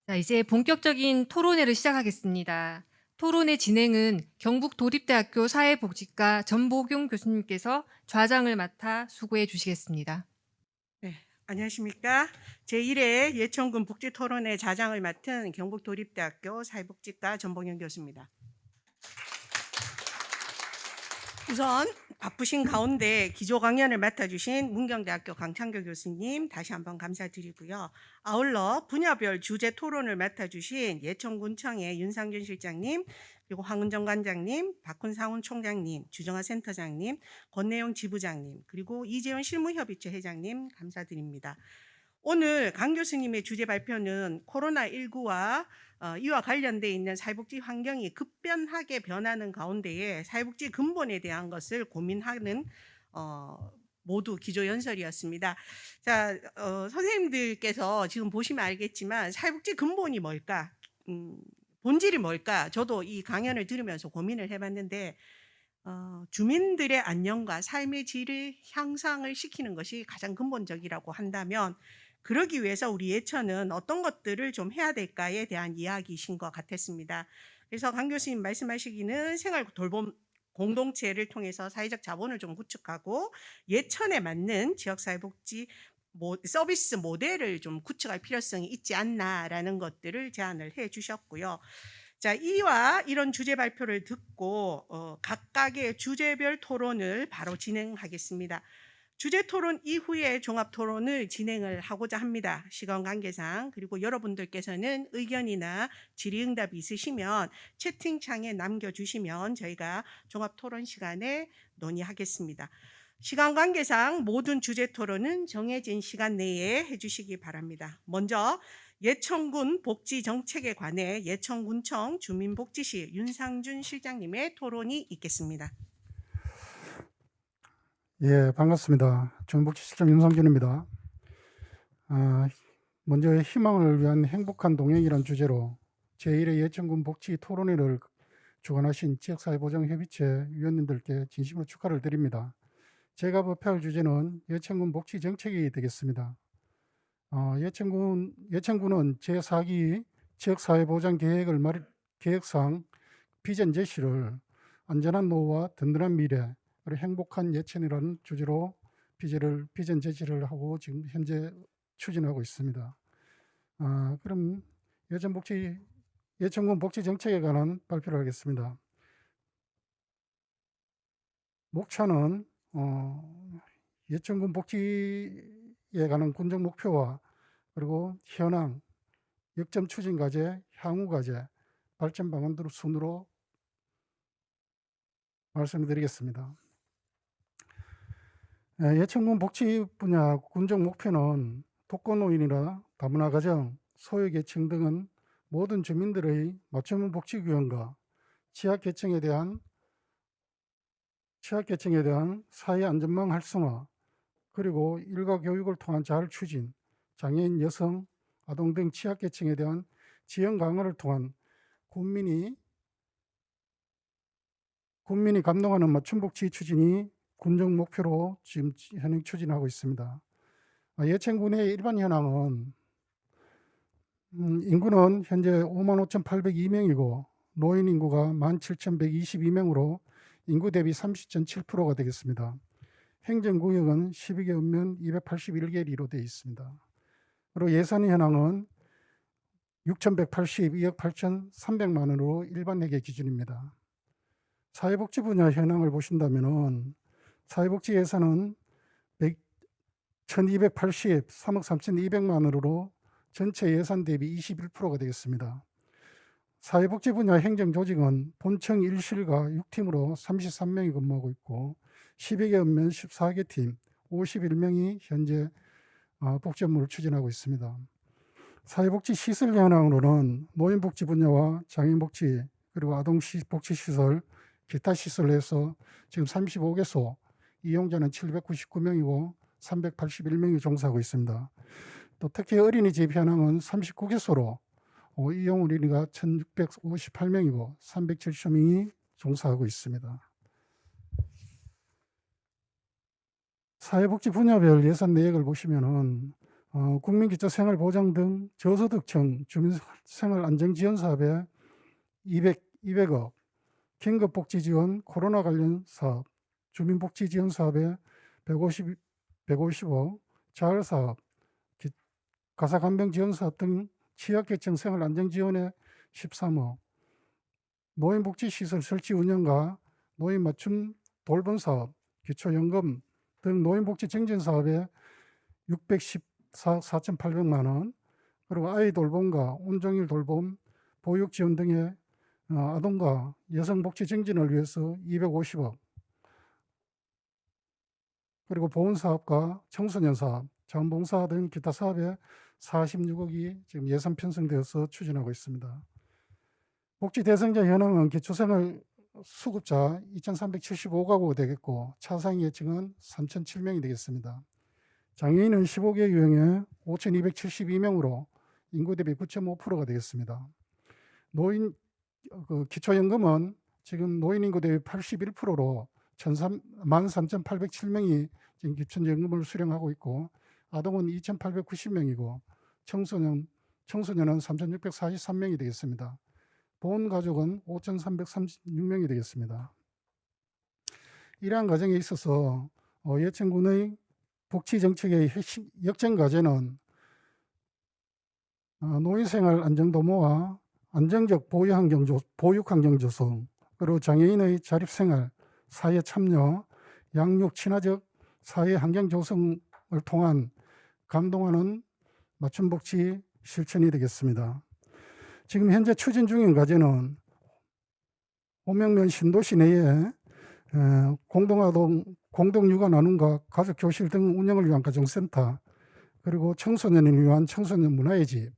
자, 이제 본격적인 토론회를 시작하겠습니다. 토론회 진행은 경북도립대학교 사회복지과 전보경 교수님께서 좌장을 맡아 수고해 주시겠습니다. 네, 안녕하십니까. 제1회 예천군 복지토론회 자장을 맡은 경북도립대학교 사회복지과 전봉현 교수입니다. 우선 바쁘신 가운데 기조 강연을 맡아주신 문경대학교 강창규 교수님 다시 한번 감사드리고요. 아울러 분야별 주제 토론을 맡아주신 예천군청의 윤상준 실장님, 그리고 황은정 관장님, 박훈상훈 총장님, 주정아 센터장님, 권내용 지부장님, 그리고 이재원 실무협의체 회장님 감사드립니다. 오늘 강 교수님의 주제 발표는 코로나19와 이와 관련돼 있는 사회복지 환경이 급변하게 변하는 가운데에 사회복지 근본에 대한 것을 고민하는 모두 기조연설이었습니다. 자, 선생님들께서 지금 보시면 알겠지만 사회복지 근본이 뭘까? 본질이 뭘까? 저도 이 강연을 들으면서 고민을 해봤는데 주민들의 안녕과 삶의 질을 향상을 시키는 것이 가장 근본적이라고 한다면 그러기 위해서 우리 예천은 어떤 것들을 좀 해야 될까에 대한 이야기이신 것 같았습니다. 그래서 강 교수님 말씀하시기는 생활 돌봄 공동체를 통해서 사회적 자본을 좀 구축하고 예천에 맞는 지역사회복지 서비스 모델을 좀 구축할 필요성이 있지 않나라는 것들을 제안을 해 주셨고요. 자, 이와 이런 주제 발표를 듣고 각각의 주제별 토론을 바로 진행하겠습니다. 주제 토론 이후에 종합 토론을 진행을 하고자 합니다. 시간 관계상. 그리고 여러분들께서는 의견이나 질의응답이 있으시면 채팅창에 남겨주시면 저희가 종합 토론 시간에 논의하겠습니다. 시간 관계상 모든 주제 토론은 정해진 시간 내에 해주시기 바랍니다. 먼저 예천군 복지정책에 관해 예천군청 주민복지실 윤상준 실장님의 토론이 있겠습니다. 예, 반갑습니다. 주민복지실장 윤상준입니다. 먼저 희망을 위한 행복한 동행이란 주제로 제1회 예천군 복지 토론회를 주관하신 지역사회보장협의체 위원님들께 진심으로 축하를 드립니다. 제가 발표할 주제는 예천군 복지 정책이 되겠습니다. 예천군은 제4기 지역사회보장 계획상 비전 제시를 안전한 노후와 든든한 미래, 그리고 행복한 예천이라는 주제로 비전 제시를 하고 지금 현재 추진하고 있습니다. 그럼 예천군 복지 정책에 관한 발표를 하겠습니다. 목차는 예천군 복지에 관한 군정 목표와 그리고 현황, 역점 추진 과제, 향후 과제, 발전 방안들 순으로 말씀드리겠습니다. 예천군 복지 분야 군정 목표는 독거노인이나 다문화 가정, 소외계층 등은 모든 주민들의 맞춤형 복지 교환과 취약계층에 대한 사회 안전망 활성화, 그리고 일과 교육을 통한 자활 추진, 장애인, 여성, 아동 등 취약계층에 대한 지원 강화를 통한 국민이 감동하는 맞춤 복지 추진이 군정 목표로 지금 현행 추진하고 있습니다. 예천군의 일반 현황은 인구는 현재 55,802명이고 노인 인구가 17,122명으로 인구 대비 30.7%가 되겠습니다. 행정구역은 12개 읍면 281개리로 되어 있습니다. 그리고 예산 현황은 6,182억 8,300만 원으로 일반 회계 기준입니다. 사회복지 분야 현황을 보신다면 사회복지 예산은 1,283억 3,200만 원으로 전체 예산 대비 21%가 되겠습니다. 사회복지 분야 행정조직은 본청 1실과 6팀으로 33명이 근무하고 있고 12개 읍면 14개 팀 51명이 현재 복지 업무를 추진하고 있습니다. 사회복지 시설 현황으로는 노인복지 분야와 장애인복지 그리고 아동복지시설, 기타 시설에서 지금 35개소, 이용자는 799명이고 381명이 종사하고 있습니다. 또 특히 어린이집 현황은 39개소로 이용 어린이가 1,658명이고 370명이 종사하고 있습니다. 사회복지 분야별 예산 내역을 보시면은 국민기초생활보장 등 저소득층 주민생활안정지원사업에 200억, 긴급복지지원 코로나 관련 사업, 주민복지지원사업에 150억, 자활사업, 가사간병지원사업 등 취약계층 생활안정지원에 13억, 노인복지시설 설치 운영과 노인 맞춤 돌봄사업, 기초연금 등 노인복지 증진사업에 614억 4,800만 원, 그리고 아이 돌봄과 온종일 돌봄, 보육 지원 등의 아동과 여성복지 증진을 위해서 250억, 그리고 보훈사업과 청소년 사업, 자원봉사 등 기타 사업에 46억이 지금 예산 편성되어서 추진하고 있습니다. 복지 대상자 현황은 기초생활 수급자 2,375가구가 되겠고 차상위 계층은 3,007명이 되겠습니다. 장애인은 15개 유형에 5,272명으로 인구 대비 9.5%가 되겠습니다. 노인 기초연금은 지금 노인 인구 대비 81%로 13,807명이 지금 기초연금을 수령하고 있고 아동은 2,890명이고 청소년은 3,643명이 되겠습니다. 보훈가족은 5,336명이 되겠습니다. 이러한 과정에 있어서 예천군의 복지정책의 핵심 역전과제는 노인생활 안정도모와 안정적 보육환경 조성, 그리고 장애인의 자립생활, 사회 참여, 양육 친화적 사회 환경 조성을 통한 감동하는 맞춤복지 실천이 되겠습니다. 지금 현재 추진 중인 과제는 오명면 신도시 내에 공동아동, 공동육아 나눔과 가족교실 등 운영을 위한 가정센터, 그리고 청소년을 위한 청소년 문화의 집,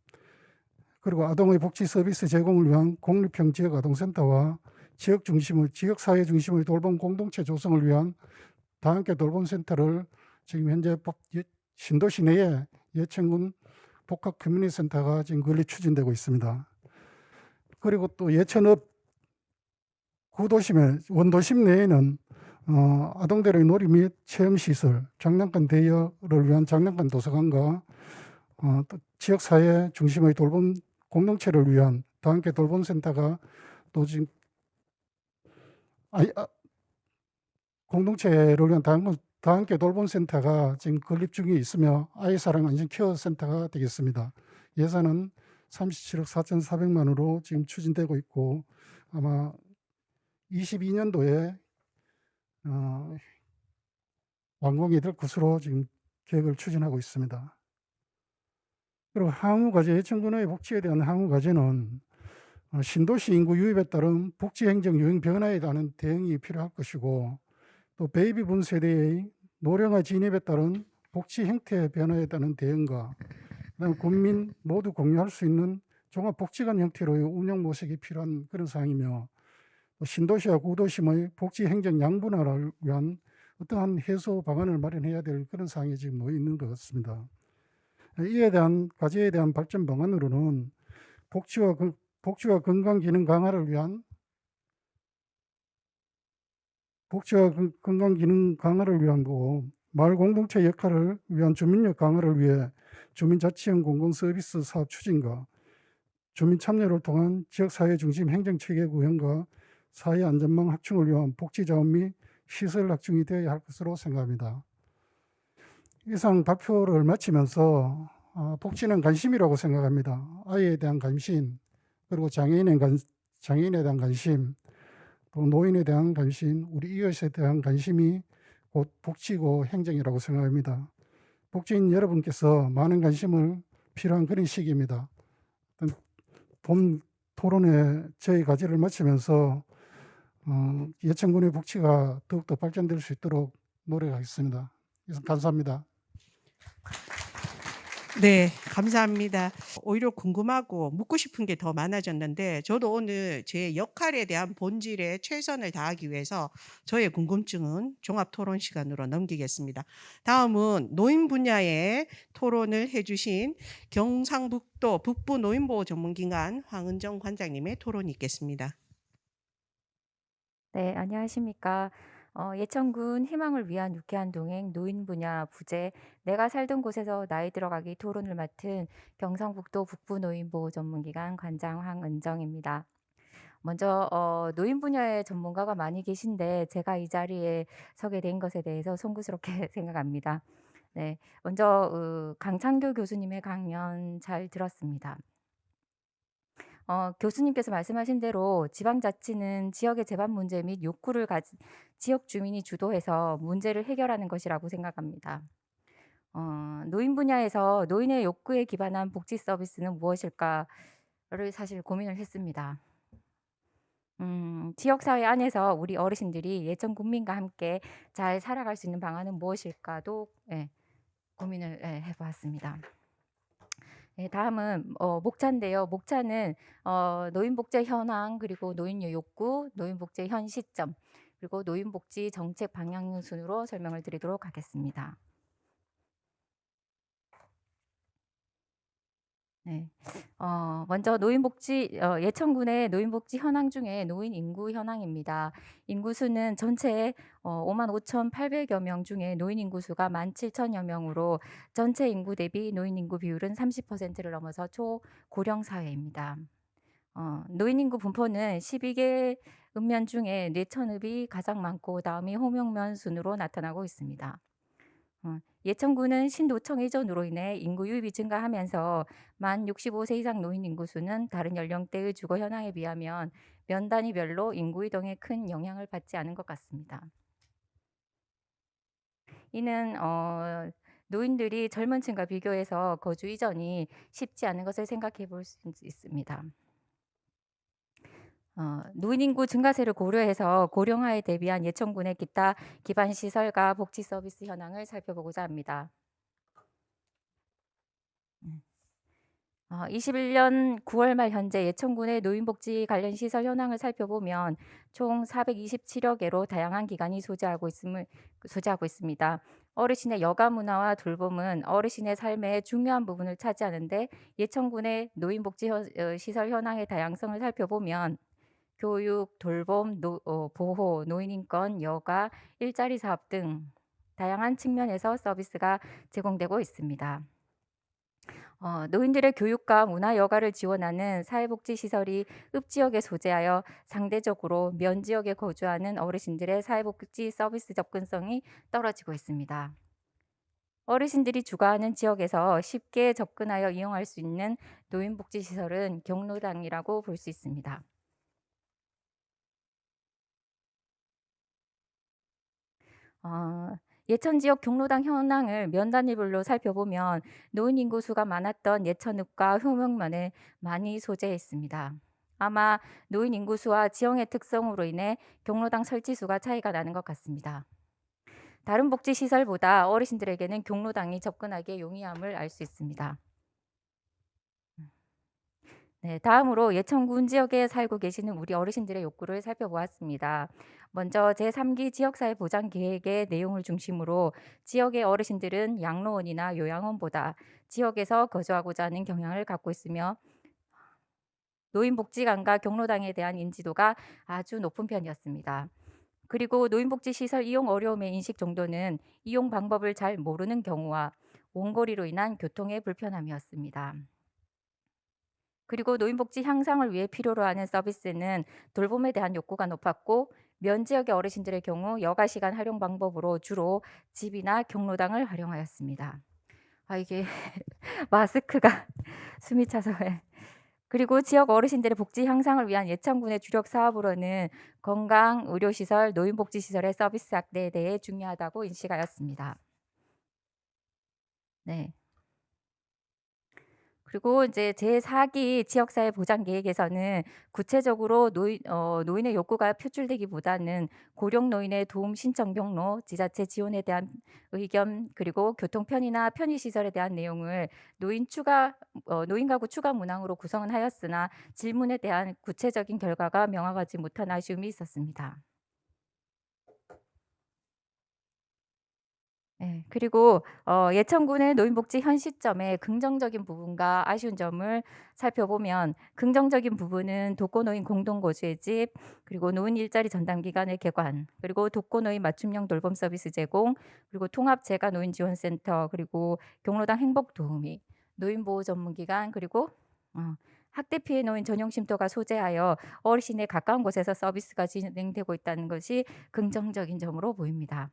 그리고 아동의 복지 서비스 제공을 위한 공립형 지역 아동센터와 지역사회 중심의 돌봄 공동체 조성을 위한 다함께 돌봄센터를 지금 현재 신도시 내에 예천군 복합 커뮤니티센터가 지금 건립 추진되고 있습니다. 그리고 또 예천읍 구도심의 원도심 내에는 아동들의 놀이 및 체험시설, 장난감 대여를 위한 장난감 도서관과 또 지역사회 중심의 돌봄 공동체를 위한 다함께 돌봄센터가 또 지금 공동체를 위한 다함께 돌봄센터가 지금 건립 중에 있으며 아이사랑 안심케어센터가 되겠습니다. 예산은 37억 4,400만 원으로 지금 추진되고 있고 아마 22년도에 완공이 될 것으로 지금 계획을 추진하고 있습니다. 그리고 향후과제, 예천군의 복지에 대한 향후과제는 신도시 인구 유입에 따른 복지행정 유행 변화에 대한 대응이 필요할 것이고 또 베이비붐 세대의 노령화 진입에 따른 복지 형태 변화에 따른 대응과 그다음에 국민 모두 공유할 수 있는 종합복지관 형태로의 운영 모색이 필요한 그런 사항이며 신도시와 구도심의 복지 행정 양분화를 위한 어떠한 해소 방안을 마련해야 될 그런 사항이 지금 놓여 있는 것 같습니다. 이에 대한 과제에 대한 발전 방안으로는 복지와 건강 기능 강화를 위한 마을 공동체 역할을 위한 주민력 강화를 위해 주민자치형 공공서비스 사업 추진과 주민 참여를 통한 지역사회 중심 행정체계 구현과 사회 안전망 확충을 위한 복지자원 및 시설 확충이 되어야 할 것으로 생각합니다. 이상 발표를 마치면서 복지는 관심이라고 생각합니다. 아이에 대한 관심, 그리고 장애인에 대한 관심, 또 노인에 대한 관심, 우리 이웃에 대한 관심이 곧 복지고 행정이라고 생각합니다. 복지인 여러분께서 많은 관심을 필요한 그런 시기입니다. 본 토론회 저희 과제를 마치면서 예천군의 복지가 더욱더 발전될 수 있도록 노력하겠습니다. 이상 감사합니다. 네, 감사합니다. 오히려 궁금하고 묻고 싶은 게 더 많아졌는데 저도 오늘 제 역할에 대한 본질에 최선을 다하기 위해서 저의 궁금증은 종합 토론 시간으로 넘기겠습니다. 다음은 노인 분야의 토론을 해주신 경상북도 북부 노인보호 전문기관 황은정 관장님의 토론이 있겠습니다. 네, 안녕하십니까. 예천군 희망을 위한 유쾌한 동행 노인 분야 부재 내가 살던 곳에서 나이 들어가기 토론을 맡은 경상북도 북부노인보호 전문기관 관장 황은정입니다. 먼저 노인 분야의 전문가가 많이 계신데 제가 이 자리에 서게 된 것에 대해서 송구스럽게 생각합니다. 네, 먼저 강창규 교수님의 강연 잘 들었습니다. 교수님께서 말씀하신 대로 지방자치는 지역의 제반 문제 및 욕구를 가진 지역 주민이 주도해서 문제를 해결하는 것이라고 생각합니다. 노인 분야에서 노인의 욕구에 기반한 복지 서비스는 무엇일까를 사실 고민을 했습니다. 지역사회 안에서 우리 어르신들이 예전 국민과 함께 잘 살아갈 수 있는 방안은 무엇일까도 고민을 해보았습니다. 다음은 목차인데요. 목차는 노인복지 현황, 그리고 노인의 욕구, 노인복지 현 시점, 그리고 노인복지 정책 방향 순으로 설명을 드리도록 하겠습니다. 네. 먼저 노인복지 예천군의 노인복지 현황 중에 노인 인구 현황입니다. 인구수는 전체 55,800여 명 중에 노인 인구수가 17,000여 명으로 전체 인구 대비 노인 인구 비율은 30%를 넘어서 초고령 사회입니다. 노인 인구 분포는 12개 읍면 중에 뇌천읍이 가장 많고 다음이 홍명면 순으로 나타나고 있습니다. 예천군은 신도청 이전으로 인해 인구 유입이 증가하면서 만 65세 이상 노인 인구수는 다른 연령대의 주거 현황에 비하면 면 단위별로 인구 이동에 큰 영향을 받지 않은 것 같습니다. 이는 노인들이 젊은 층과 비교해서 거주 이전이 쉽지 않은 것을 생각해 볼 수 있습니다. 노인 인구 증가세를 고려해서 고령화에 대비한 예천군의 기타 기반 시설과 복지 서비스 현황을 살펴보고자 합니다. 21년 9월 말 현재 예천군의 노인복지 관련 시설 현황을 살펴보면 총 427여 개로 다양한 기관이 소재하고 있습니다. 어르신의 여가 문화와 돌봄은 어르신의 삶의 중요한 부분을 차지하는데 예천군의 노인복지 시설 현황의 다양성을 살펴보면 교육, 돌봄, 보호, 노인인권, 여가, 일자리 사업 등 다양한 측면에서 서비스가 제공되고 있습니다. 노인들의 교육과 문화 여가를 지원하는 사회복지시설이 읍지역에 소재하여 상대적으로 면지역에 거주하는 어르신들의 사회복지 서비스 접근성이 떨어지고 있습니다. 어르신들이 주거하는 지역에서 쉽게 접근하여 이용할 수 있는 노인복지시설은 경로당이라고 볼 수 있습니다. 예천 지역 경로당 현황을 면 단위별로 살펴보면 노인 인구수가 많았던 예천읍과 효명면에 많이 소재했습니다. 아마 노인 인구수와 지형의 특성으로 인해 경로당 설치 수가 차이가 나는 것 같습니다. 다른 복지 시설보다 어르신들에게는 경로당이 접근하기에 용이함을 알 수 있습니다. 네, 다음으로 예천군 지역에 살고 계시는 우리 어르신들의 욕구를 살펴보았습니다. 먼저 제3기 지역사회 보장 계획의 내용을 중심으로 지역의 어르신들은 양로원이나 요양원보다 지역에서 거주하고자 하는 경향을 갖고 있으며 노인복지관과 경로당에 대한 인지도가 아주 높은 편이었습니다. 그리고 노인복지시설 이용 어려움의 인식 정도는 이용 방법을 잘 모르는 경우와 원거리로 인한 교통의 불편함이었습니다. 그리고 노인복지 향상을 위해 필요로 하는 서비스는 돌봄에 대한 욕구가 높았고 면 지역의 어르신들의 경우 여가 시간 활용 방법으로 주로 집이나 경로당을 활용하였습니다. 이게 마스크가 숨이 차서. 그리고 지역 어르신들의 복지 향상을 위한 예천군의 주력 사업으로는 건강, 의료시설, 노인복지시설의 서비스 확대에 대해 중요하다고 인식하였습니다. 네. 그리고 이제 제4기 지역사회 보장 계획에서는 구체적으로 노인의 욕구가 표출되기보다는 고령 노인의 도움 신청 경로, 지자체 지원에 대한 의견, 그리고 교통 편의나 편의 시설에 대한 내용을 노인 가구 추가 문항으로 구성은 하였으나 질문에 대한 구체적인 결과가 명확하지 못한 아쉬움이 있었습니다. 예. 그리고 예천군의 노인복지 현 시점의 긍정적인 부분과 아쉬운 점을 살펴보면 긍정적인 부분은 독거노인 공동거주의 집, 그리고 노인 일자리 전담 기관의 개관, 그리고 독거노인 맞춤형 돌봄 서비스 제공, 그리고 통합 재가 노인 지원센터, 그리고 경로당 행복도우미, 노인보호 전문기관, 그리고 학대 피해 노인 전용 쉼터가 소재하여 어르신의 가까운 곳에서 서비스가 진행되고 있다는 것이 긍정적인 점으로 보입니다.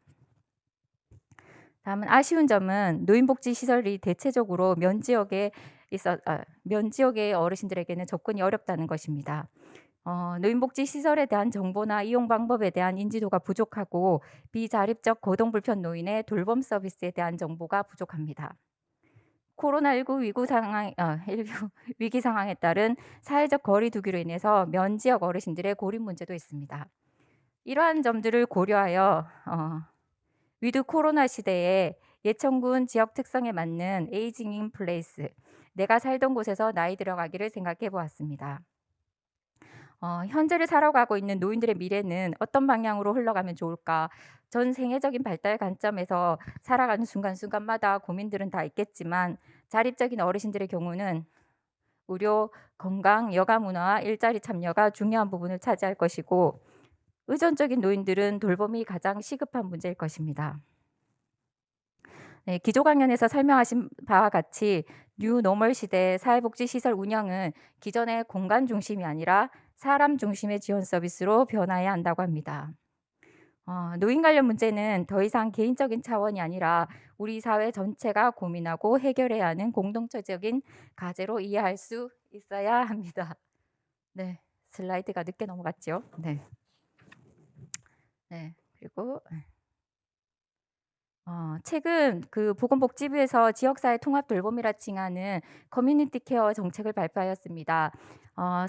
다음은 아쉬운 점은 노인복지 시설이 대체적으로 면 지역의 어르신들에게는 접근이 어렵다는 것입니다. 노인복지 시설에 대한 정보나 이용 방법에 대한 인지도가 부족하고 비자립적 거동불편 노인의 돌봄 서비스에 대한 정보가 부족합니다. 코로나19 위기 상황에 따른 사회적 거리 두기로 인해서 면 지역 어르신들의 고립 문제도 있습니다. 이러한 점들을 고려하여 위드 코로나 시대에 예천군 지역 특성에 맞는 에이징 인 플레이스, 내가 살던 곳에서 나이 들어가기를 생각해 보았습니다. 현재를 살아가고 있는 노인들의 미래는 어떤 방향으로 흘러가면 좋을까? 전 생애적인 발달 관점에서 살아가는 순간순간마다 고민들은 다 있겠지만 자립적인 어르신들의 경우는 의료, 건강, 여가 문화와 일자리 참여가 중요한 부분을 차지할 것이고 의존적인 노인들은 돌봄이 가장 시급한 문제일 것입니다. 네, 기조 강연에서 설명하신 바와 같이 뉴 노멀 시대 사회복지시설 운영은 기존의 공간 중심이 아니라 사람 중심의 지원 서비스로 변화해야 한다고 합니다. 노인 관련 문제는 더 이상 개인적인 차원이 아니라 우리 사회 전체가 고민하고 해결해야 하는 공동체적인 과제로 이해할 수 있어야 합니다. 네, 슬라이드가 늦게 넘어갔죠. 네. 그리고 최근 그 보건복지부에서 지역사회 통합 돌봄이라 칭하는 커뮤니티 케어 정책을 발표하였습니다.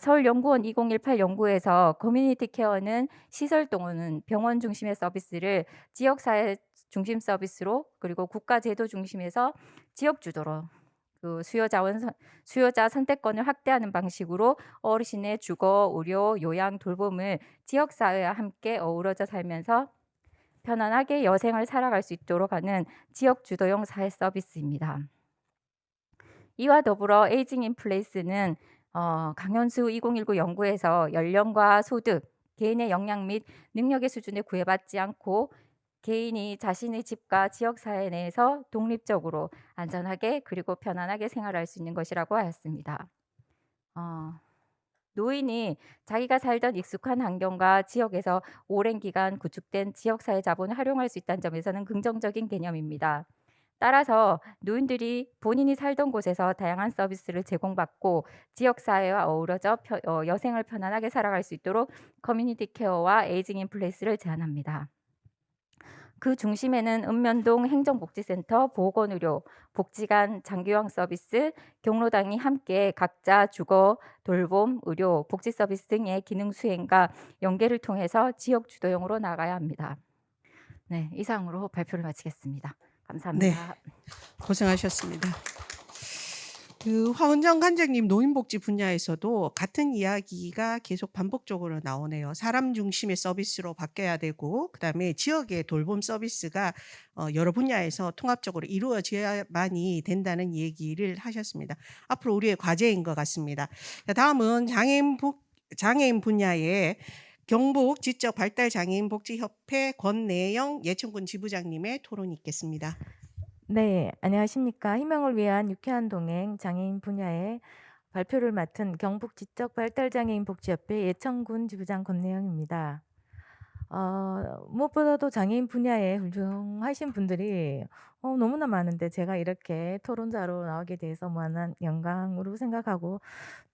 서울연구원 2018 연구에서 커뮤니티 케어는 시설 또는 병원 중심의 서비스를 지역사회 중심 서비스로, 그리고 국가 제도 중심에서 지역 주도로 그 수요자 선택권을 확대하는 방식으로 어르신의 주거, 의료, 요양, 돌봄을 지역사회와 함께 어우러져 살면서 편안하게 여생을 살아갈 수 있도록 하는 지역 주도형 사회 서비스입니다. 이와 더불어 에이징 인 플레이스는 강현수 2019 연구에서 연령과 소득, 개인의 역량 및 능력의 수준에 구애받지 않고 개인이 자신의 집과 지역사회 내에서 독립적으로 안전하게 그리고 편안하게 생활할 수 있는 것이라고 하였습니다. 노인이 자기가 살던 익숙한 환경과 지역에서 오랜 기간 구축된 지역사회 자본을 활용할 수 있다는 점에서는 긍정적인 개념입니다. 따라서 노인들이 본인이 살던 곳에서 다양한 서비스를 제공받고 지역사회와 어우러져 여생을 편안하게 살아갈 수 있도록 커뮤니티 케어와 에이징 인 플레이스를 제안합니다. 그 중심에는 읍면동 행정복지센터, 보건의료, 복지관, 장기요양 서비스, 경로당이 함께 각자 주거, 돌봄, 의료, 복지 서비스 등의 기능 수행과 연계를 통해서 지역 주도형으로 나가야 합니다. 네, 이상으로 발표를 마치겠습니다. 감사합니다. 고생하셨습니다. 그 화은정 관장님 노인복지 분야에서도 같은 이야기가 계속 반복적으로 나오네요. 사람 중심의 서비스로 바뀌어야 되고 그다음에 지역의 돌봄 서비스가 여러 분야에서 통합적으로 이루어져야만이 된다는 얘기를 하셨습니다. 앞으로 우리의 과제인 것 같습니다. 다음은 장애인 분야의 경북 지적 발달 장애인 복지협회 권내영 예천군 지부장님의 토론이 있겠습니다. 네, 안녕하십니까. 희망을 위한 유쾌한 동행 장애인 분야의 발표를 맡은 경북 지적 발달 장애인 복지협회 예천군 지부장 권내영입니다. 무엇보다도 장애인 분야에 훌륭하신 분들이 너무나 많은데 제가 이렇게 토론자로 나오게 돼서 무한한 영광으로 생각하고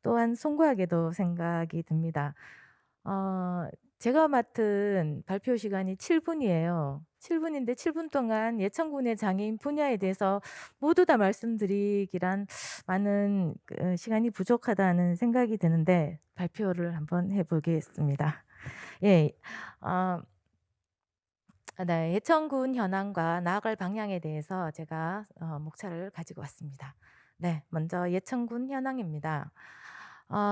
또한 숭고하게도 생각이 듭니다. 제가 맡은 발표 시간이 7분이에요. 7분인데 7분 동안 예천군의 장애인 분야에 대해서 모두 다 말씀드리기란 많은 시간이 부족하다는 생각이 드는데 발표를 한번 해보겠습니다. 예, 네, 예천군 현황과 나아갈 방향에 대해서 제가 목차를 가지고 왔습니다. 네, 먼저 예천군 현황입니다.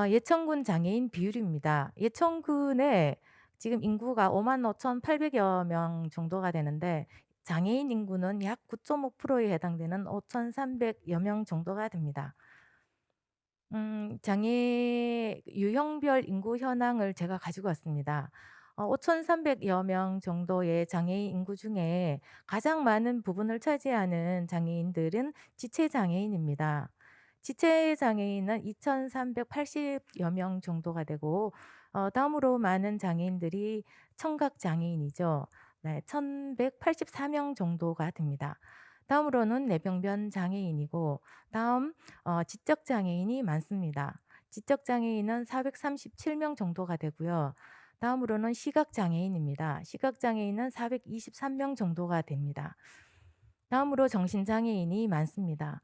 예천군 장애인 비율입니다. 예천군에 지금 인구가 55,800여 명 정도가 되는데 장애인 인구는 약 9.5%에 해당되는 5,300여 명 정도가 됩니다. 장애 유형별 인구 현황을 제가 가지고 왔습니다. 5,300여 명 정도의 장애인 인구 중에 가장 많은 부분을 차지하는 장애인들은 지체 장애인입니다. 지체 장애인은 2,380여 명 정도가 되고 다음으로 많은 장애인들이 청각 장애인이죠. 네, 1,184명 정도가 됩니다. 다음으로는 뇌병변 장애인이고 다음 지적 장애인이 많습니다. 지적 장애인은 437명 정도가 되고요. 다음으로는 시각 장애인입니다. 시각 장애인은 423명 정도가 됩니다. 다음으로 정신 장애인이 많습니다.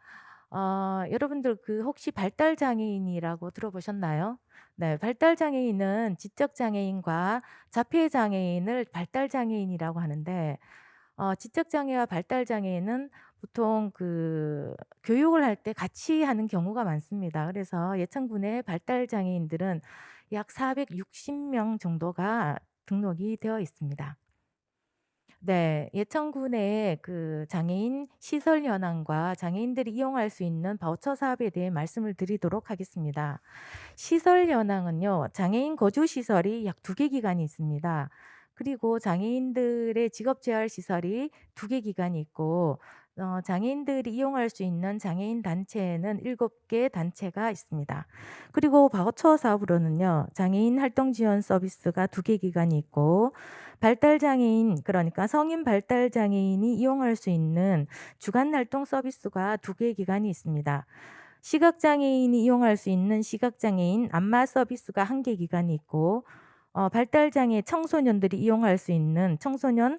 여러분들 혹시 발달 장애인이라고 들어보셨나요? 네, 발달 장애인은 지적 장애인과 자폐 장애인을 발달 장애인이라고 하는데 지적 장애와 발달 장애는 보통 교육을 할 때 같이 하는 경우가 많습니다. 그래서 예천군의 발달 장애인들은 약 460명 정도가 등록이 되어 있습니다. 네, 예천군의 장애인 시설 현황과 장애인들이 이용할 수 있는 바우처 사업에 대해 말씀을 드리도록 하겠습니다. 시설 현황은요, 장애인 거주 시설이 약 2개 기관이 있습니다. 그리고 장애인들의 직업재활 시설이 2개 기관이 있고 장애인들이 이용할 수 있는 장애인 단체에는 7개 단체가 있습니다. 그리고 바우처 사업으로는요, 장애인 활동 지원 서비스가 2개 기관이 있고 발달 장애인, 그러니까 성인 발달 장애인이 이용할 수 있는 주간 활동 서비스가 2개 기관이 있습니다. 시각장애인이 이용할 수 있는 시각장애인 안마 서비스가 1개 기관이 있고 발달장애 청소년들이 이용할 수 있는 청소년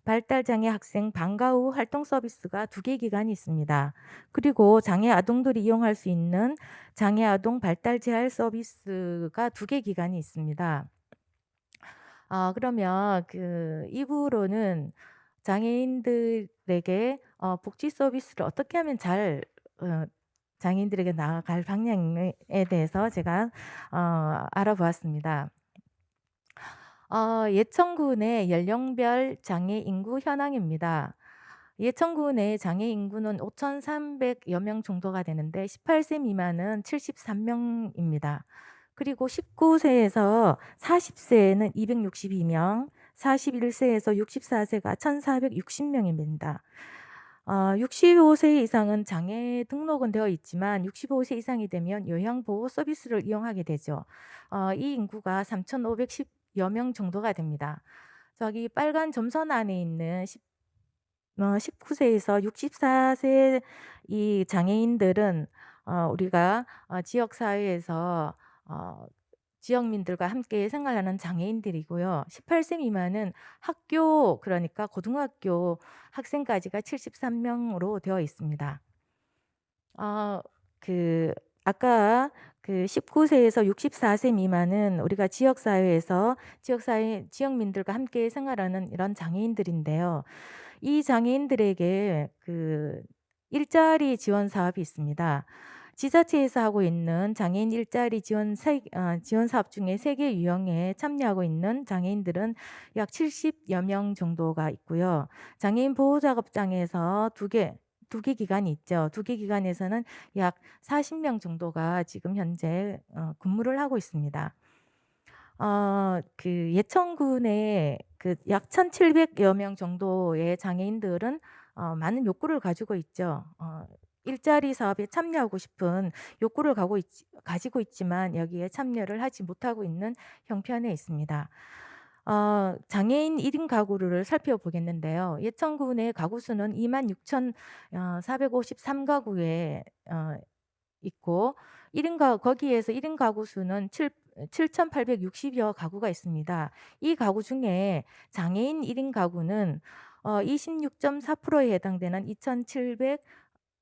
발달장애 학생 방과 후 활동 서비스가 2개 기관이 있습니다. 그리고 장애 아동들이 이용할 수 있는 장애 아동 발달 재활 서비스가 2개 기관이 있습니다. 그러면 2부로는 장애인들에게 복지 서비스를 어떻게 하면 잘 장애인들에게 나아갈 방향에 대해서 제가 알아보았습니다. 예천군의 연령별 장애 인구 현황입니다. 예천군의 장애 인구는 5,300여 명 정도가 되는데 18세 미만은 73명입니다. 그리고 19세에서 40세에는 262명, 41세에서 64세가 1,460명입니다. 65세 이상은 장애 등록은 되어 있지만 65세 이상이 되면 요양보호 서비스를 이용하게 되죠. 이 인구가 3,510여 명 정도가 됩니다. 저기 빨간 점선 안에 있는 19세에서 64세 이 장애인들은 우리가 지역사회에서 지역민들과 함께 생활하는 장애인들이고요. 18세 미만은 학교, 그러니까 고등학교 학생까지가 73명으로 되어 있습니다. 아까 19세에서 64세 미만은 우리가 지역사회에서 지역민들과 함께 생활하는 이런 장애인들인데요. 이 장애인들에게 일자리 지원 사업이 있습니다. 지자체에서 하고 있는 장애인 일자리 지원 사업 중에 3개 유형에 참여하고 있는 장애인들은 약 70여 명 정도가 있고요. 장애인 보호작업장에서 2개 기관이 있죠. 2개 기관에서는 약 40명 정도가 지금 현재 근무를 하고 있습니다. 예천군의 약 1,700여 명 정도의 장애인들은 많은 욕구를 가지고 있죠. 일자리 사업에 참여하고 싶은 욕구를 가지고 있지만 여기에 참여를 하지 못하고 있는 형편에 있습니다. 장애인 1인 가구를 살펴보겠는데요. 예천군의 가구 수는 26,453가구에 있고 거기에서 1인 가구 수는 7,860여 가구가 있습니다. 이 가구 중에 장애인 1인 가구는 26.4%에 해당되는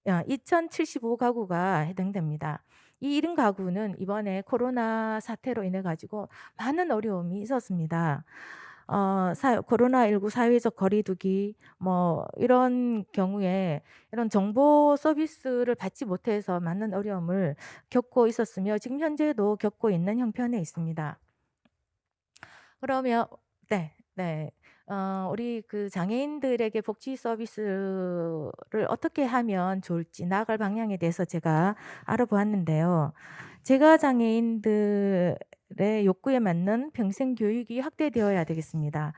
2,075가구가 해당됩니다. 이 1인 가구는 이번에 코로나 사태로 인해 가지고 많은 어려움이 있었습니다. 코로나19 사회적 거리두기 이런 경우에 이런 정보 서비스를 받지 못해서 많은 어려움을 겪고 있었으며 지금 현재도 겪고 있는 형편에 있습니다. 그러면 네. 우리 그 장애인들에게 복지 서비스를 어떻게 하면 좋을지 나아갈 방향에 대해서 제가 알아보았는데요. 제가 장애인들의 욕구에 맞는 평생 교육이 확대되어야 되겠습니다.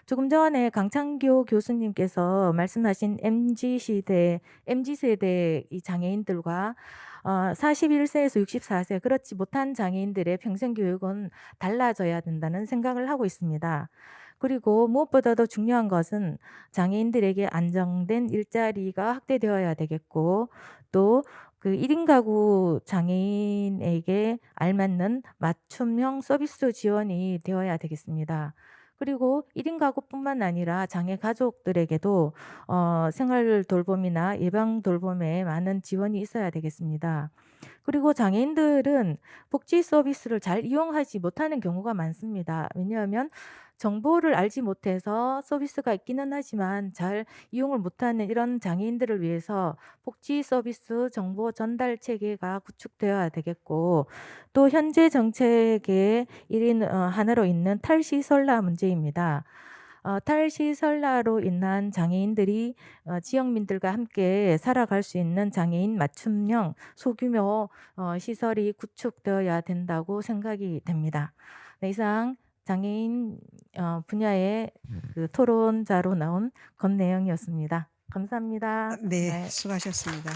조금 전에 강창교 교수님께서 말씀하신 MZ세대 이 장애인들과 41세에서 64세 그렇지 못한 장애인들의 평생 교육은 달라져야 된다는 생각을 하고 있습니다. 그리고 무엇보다도 중요한 것은 장애인들에게 안정된 일자리가 확대되어야 되겠고 또 그 1인 가구 장애인에게 알맞는 맞춤형 서비스 지원이 되어야 되겠습니다. 그리고 1인 가구뿐만 아니라 장애 가족들에게도 생활 돌봄이나 예방 돌봄에 많은 지원이 있어야 되겠습니다. 그리고 장애인들은 복지 서비스를 잘 이용하지 못하는 경우가 많습니다. 왜냐하면 정보를 알지 못해서 서비스가 있기는 하지만 잘 이용을 못하는 이런 장애인들을 위해서 복지 서비스 정보 전달 체계가 구축되어야 되겠고 또 현재 정책의 하나로 있는 탈시설라 문제입니다. 탈시설라로 인한 장애인들이 지역민들과 함께 살아갈 수 있는 장애인 맞춤형 소규모 시설이 구축되어야 된다고 생각이 됩니다. 네, 이상 장애인 분야의 그 토론자로 나온 권내영이었습니다. 감사합니다. 네, 수고하셨습니다.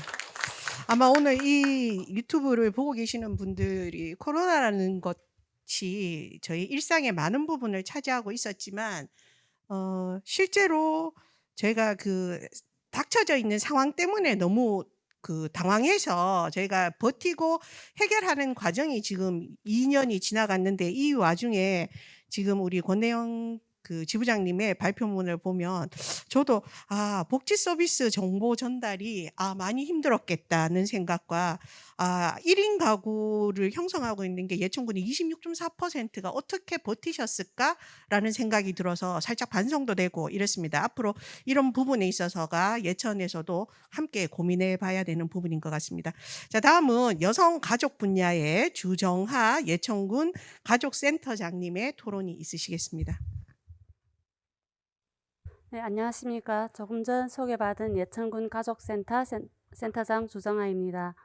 아마 오늘 이 유튜브를 보고 계시는 분들이 코로나라는 것이 저희 일상의 많은 부분을 차지하고 있었지만 실제로 저희가 그 닥쳐져 있는 상황 때문에 너무 그 당황해서 저희가 버티고 해결하는 과정이 지금 2년이 지나갔는데 이 와중에 지금 우리 권내영 그 지부장님의 발표문을 보면 저도 복지 서비스 정보 전달이 많이 힘들었겠다는 생각과 1인 가구를 형성하고 있는 게 예천군이 26.4%가 어떻게 버티셨을까라는 생각이 들어서 살짝 반성도 되고 이랬습니다. 앞으로 이런 부분에 있어서가 예천에서도 함께 고민해 봐야 되는 부분인 것 같습니다. 자, 다음은 여성 가족 분야의 주정하 예천군 가족센터장님의 토론이 있으시겠습니다. 네, 안녕하십니까. 조금 전 소개받은 예천군 가족센터 센터장 주정아입니다.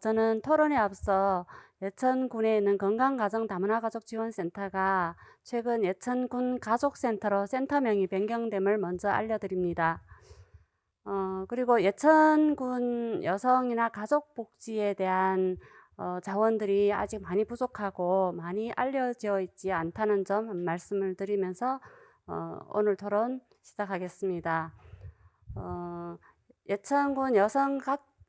저는 토론에 앞서 예천군에 있는 건강가정 다문화 가족지원센터가 최근 예천군 가족센터로 센터명이 변경됨을 먼저 알려드립니다. 그리고 예천군 여성이나 가족복지에 대한 자원들이 아직 많이 부족하고 많이 알려져 있지 않다는 점 말씀을 드리면서 오늘 토론 시작하겠습니다. 예천군 여성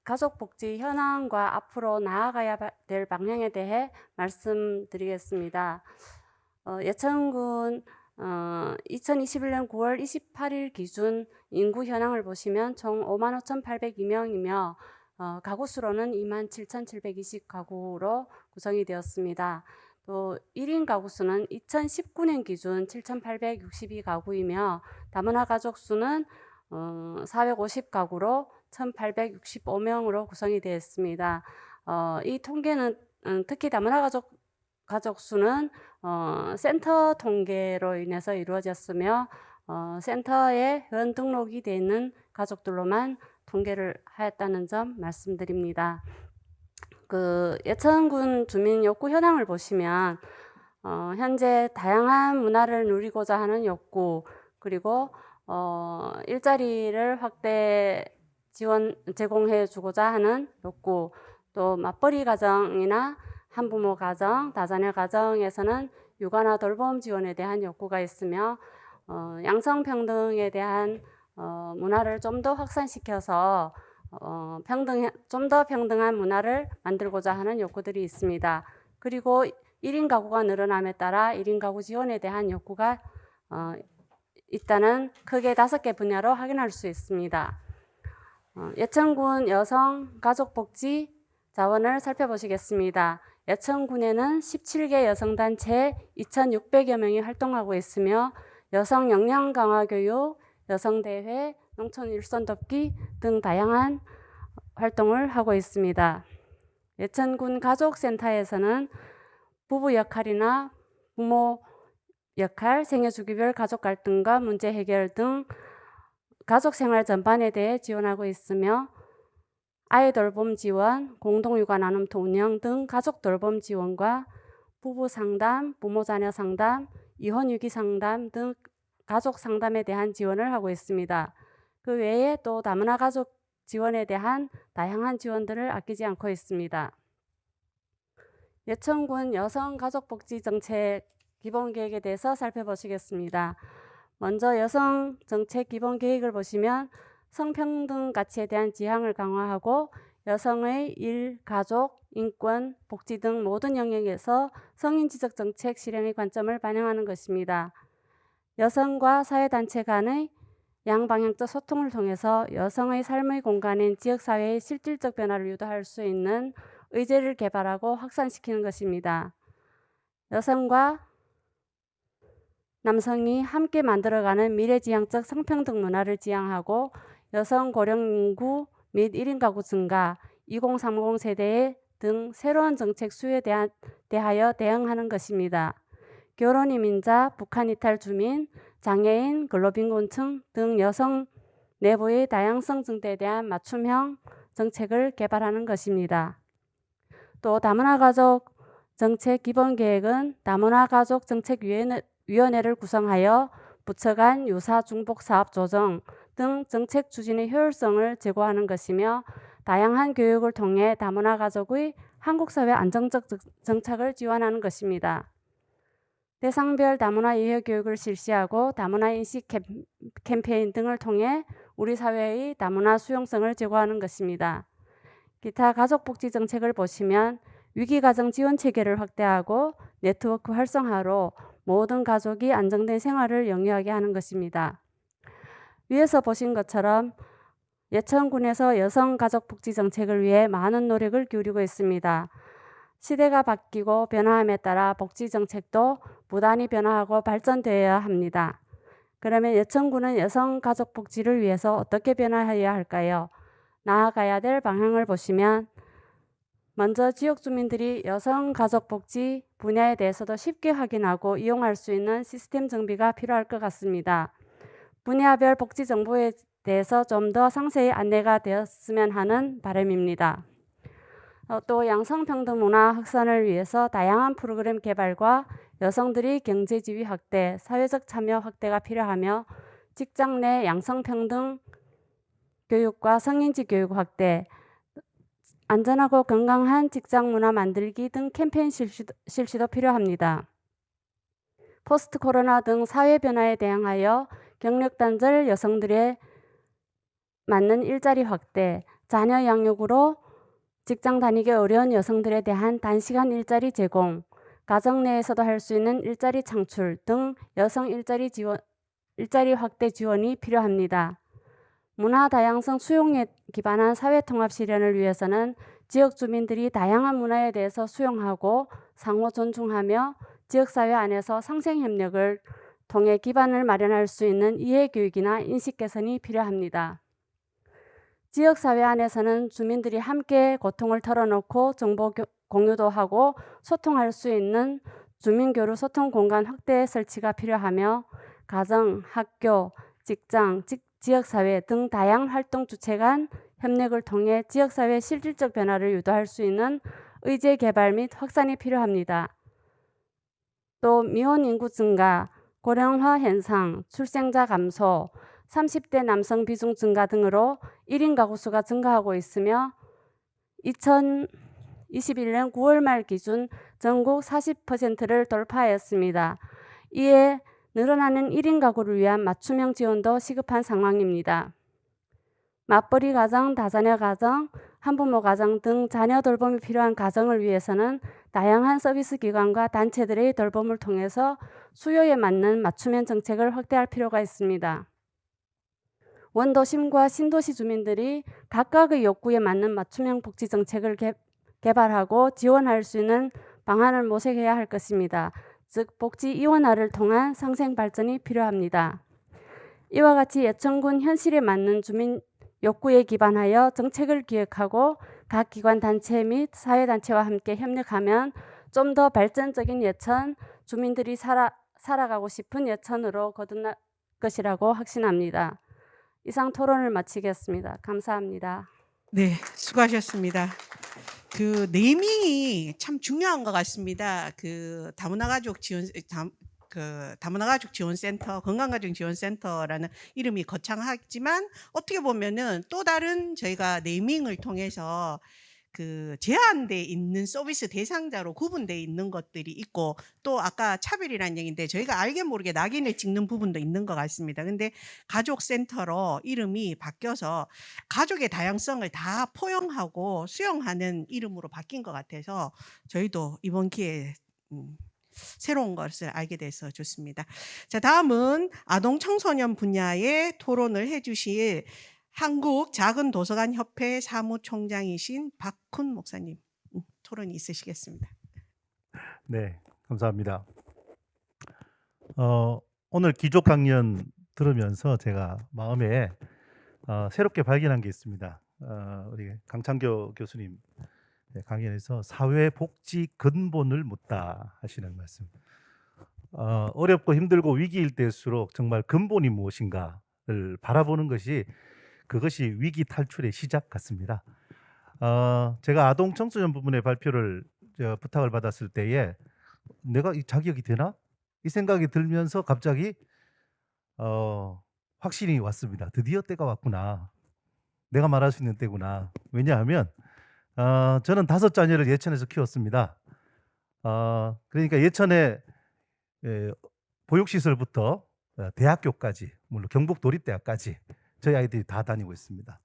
가족복지 현황과 앞으로 나아가야 될 방향에 대해 말씀드리겠습니다. 예천군 2021년 9월 28일 기준 인구 현황을 보시면 총 55,802명이며 가구 수로는 27,720가구로 구성이 되었습니다. 또 1인 가구 수는 2019년 기준 7,862가구이며 다문화 가족 수는 450가구로 1,865명으로 구성이 되어 있습니다. 이 통계는 특히 다문화 가족 수는 센터 통계로 인해서 이루어졌으며 센터에 현 등록이 되어 있는 가족들로만 통계를 하였다는 점 말씀드립니다. 그 예천군 주민 욕구 현황을 보시면 현재 다양한 문화를 누리고자 하는 욕구, 그리고 일자리를 확대 제공해 주고자 하는 욕구, 또 맞벌이 가정이나 한부모 가정, 다자녀 가정에서는 육아나 돌봄 지원에 대한 욕구가 있으며 양성평등에 대한 문화를 좀 더 확산시켜서 좀 더 평등한 문화를 만들고자 하는 욕구들이 있습니다. 그리고 1인 가구가 늘어남에 따라 1인 가구 지원에 대한 욕구가 있다는 크게 5개 분야로 확인할 수 있습니다. 예천군 여성 가족복지 자원을 살펴보시겠습니다. 예천군에는 17개 여성단체 2,600여 명이 활동하고 있으며 여성 역량 강화 교육, 여성대회, 농촌 일손 돕기 등 다양한 활동을 하고 있습니다. 예천군 가족센터에서는 부부 역할이나 부모 역할, 생애주기별 가족 갈등과 문제 해결 등 가족 생활 전반에 대해 지원하고 있으며 아이 돌봄 지원, 공동육아 나눔터 운영 등 가족 돌봄 지원과 부부 상담, 부모 자녀 상담, 이혼 위기 상담 등 가족 상담에 대한 지원을 하고 있습니다. 그 외에 또 다문화 가족 지원에 대한 다양한 지원들을 아끼지 않고 있습니다. 예천군 여성가족복지정책 기본계획에 대해서 살펴보시겠습니다. 먼저 여성정책 기본계획을 보시면 성평등 가치에 대한 지향을 강화하고 여성의 일, 가족, 인권, 복지 등 모든 영역에서 성인지적 정책 실행의 관점을 반영하는 것입니다. 여성과 사회단체 간의 양방향적 소통을 통해서 여성의 삶의 공간인 지역사회의 실질적 변화를 유도할 수 있는 의제를 개발하고 확산시키는 것입니다. 여성과 남성이 함께 만들어가는 미래지향적 성평등 문화를 지향하고 여성 고령 인구 및 1인 가구 증가, 2030 세대의 등 새로운 정책 수요에 대하여 대응하는 것입니다. 결혼 이민자, 북한 이탈 주민, 장애인, 근로빈곤층 등 여성 내부의 다양성 증대에 대한 맞춤형 정책을 개발하는 것입니다. 또 다문화 가족 정책 기본 계획은 다문화 가족 정책위원회를 구성하여 부처 간 유사 중복 사업 조정 등 정책 추진의 효율성을 제고하는 것이며 다양한 교육을 통해 다문화 가족의 한국 사회 안정적 정착을 지원하는 것입니다. 대상별 다문화 이해 교육을 실시하고 다문화 인식 캠페인 등을 통해 우리 사회의 다문화 수용성을 제고하는 것입니다. 기타 가족복지 정책을 보시면 위기가정 지원 체계를 확대하고 네트워크 활성화로 모든 가족이 안정된 생활을 영위하게 하는 것입니다. 위에서 보신 것처럼 예천군에서 여성가족복지 정책을 위해 많은 노력을 기울이고 있습니다. 시대가 바뀌고 변화함에 따라 복지 정책도 부단히 변화하고 발전되어야 합니다. 그러면 예천군은 여성가족복지를 위해서 어떻게 변화해야 할까요? 나아가야 될 방향을 보시면 먼저 지역 주민들이 여성가족복지 분야에 대해서도 쉽게 확인하고 이용할 수 있는 시스템 정비가 필요할 것 같습니다. 분야별 복지 정보에 대해서 좀 더 상세히 안내가 되었으면 하는 바람입니다. 또 양성평등 문화 확산을 위해서 다양한 프로그램 개발과 여성들이 경제지위 확대, 사회적 참여 확대가 필요하며 직장 내 양성평등 교육과 성인지 교육 확대, 안전하고 건강한 직장 문화 만들기 등 캠페인 실시도 필요합니다. 포스트 코로나 등 사회 변화에 대응하여 경력 단절 여성들의 맞는 일자리 확대, 자녀 양육으로 직장 다니기 어려운 여성들에 대한 단시간 일자리 제공, 가정 내에서도 할 수 있는 일자리 창출 등 여성 일자리 확대 지원이 필요합니다. 문화 다양성 수용에 기반한 사회 통합 실현을 위해서는 지역 주민들이 다양한 문화에 대해서 수용하고 상호 존중하며 지역사회 안에서 상생 협력을 통해 기반을 마련할 수 있는 이해 교육이나 인식 개선이 필요합니다. 지역사회 안에서는 주민들이 함께 고통을 털어놓고 정보 공유도 하고 소통할 수 있는 주민교류 소통 공간 확대 설치가 필요하며 가정, 학교, 직장, 지역사회 등 다양한 활동 주체 간 협력을 통해 지역사회의 실질적 변화를 유도할 수 있는 의제 개발 및 확산이 필요합니다. 또 미혼 인구 증가, 고령화 현상, 출생자 감소, 30대 남성 비중 증가 등으로 1인 가구 수가 증가하고 있으며 2021년 9월 말 기준 전국 40%를 돌파하였습니다. 이에 늘어나는 1인 가구를 위한 맞춤형 지원도 시급한 상황입니다. 맞벌이 가정, 다자녀 가정, 한부모 가정 등 자녀 돌봄이 필요한 가정을 위해서는 다양한 서비스 기관과 단체들의 돌봄을 통해서 수요에 맞는 맞춤형 정책을 확대할 필요가 있습니다. 원도심과 신도시 주민들이 각각의 욕구에 맞는 맞춤형 복지 정책을 개발하고 지원할 수 있는 방안을 모색해야 할 것입니다. 즉 복지 이원화를 통한 상생 발전이 필요합니다. 이와 같이 예천군 현실에 맞는 주민 욕구에 기반하여 정책을 기획하고 각 기관 단체 및 사회단체와 함께 협력하면 좀 더 발전적인 예천, 주민들이 살아가고 싶은 예천으로 거듭날 것이라고 확신합니다. 이상 토론을 마치겠습니다. 감사합니다. 네, 수고하셨습니다. 그 네이밍이 참 중요한 것 같습니다. 그 다문화 가족 지원센터, 건강가정 지원센터라는 이름이 거창하지만 어떻게 보면은 또 다른 저희가 네이밍을 통해서 그 제한돼 있는 서비스 대상자로 구분돼 있는 것들이 있고, 또 아까 차별이라는 얘기인데 저희가 알게 모르게 낙인을 찍는 부분도 있는 것 같습니다. 근데 가족센터로 이름이 바뀌어서 가족의 다양성을 다 포용하고 수용하는 이름으로 바뀐 것 같아서 저희도 이번 기회에 새로운 것을 알게 돼서 좋습니다. 자, 다음은 아동 청소년 분야의 토론을 해주실 한국 작은 도서관 협회 사무총장이신 박훈 목사님 토론이 있으시겠습니다. 네, 감사합니다. 오늘 기조 강연 들으면서 제가 마음에 새롭게 발견한 게 있습니다. 우리 강창교 교수님 강연에서 사회복지 근본을 묻다 하시는 말씀. 어렵고 힘들고 위기일 때일수록 정말 근본이 무엇인가를 바라보는 것이, 그것이 위기 탈출의 시작 같습니다. 제가 아동 청소년 부분의 발표를 부탁을 받았을 때에 내가 이 자격이 되나? 이 생각이 들면서 갑자기 확신이 왔습니다. 드디어 때가 왔구나. 내가 말할 수 있는 때구나. 왜냐하면 저는 5 자녀를 예천에서 키웠습니다. 그러니까 예천에 보육시설부터 대학교까지, 물론 경북도립대학까지 저희 아이들이 다 다니고 있습니다.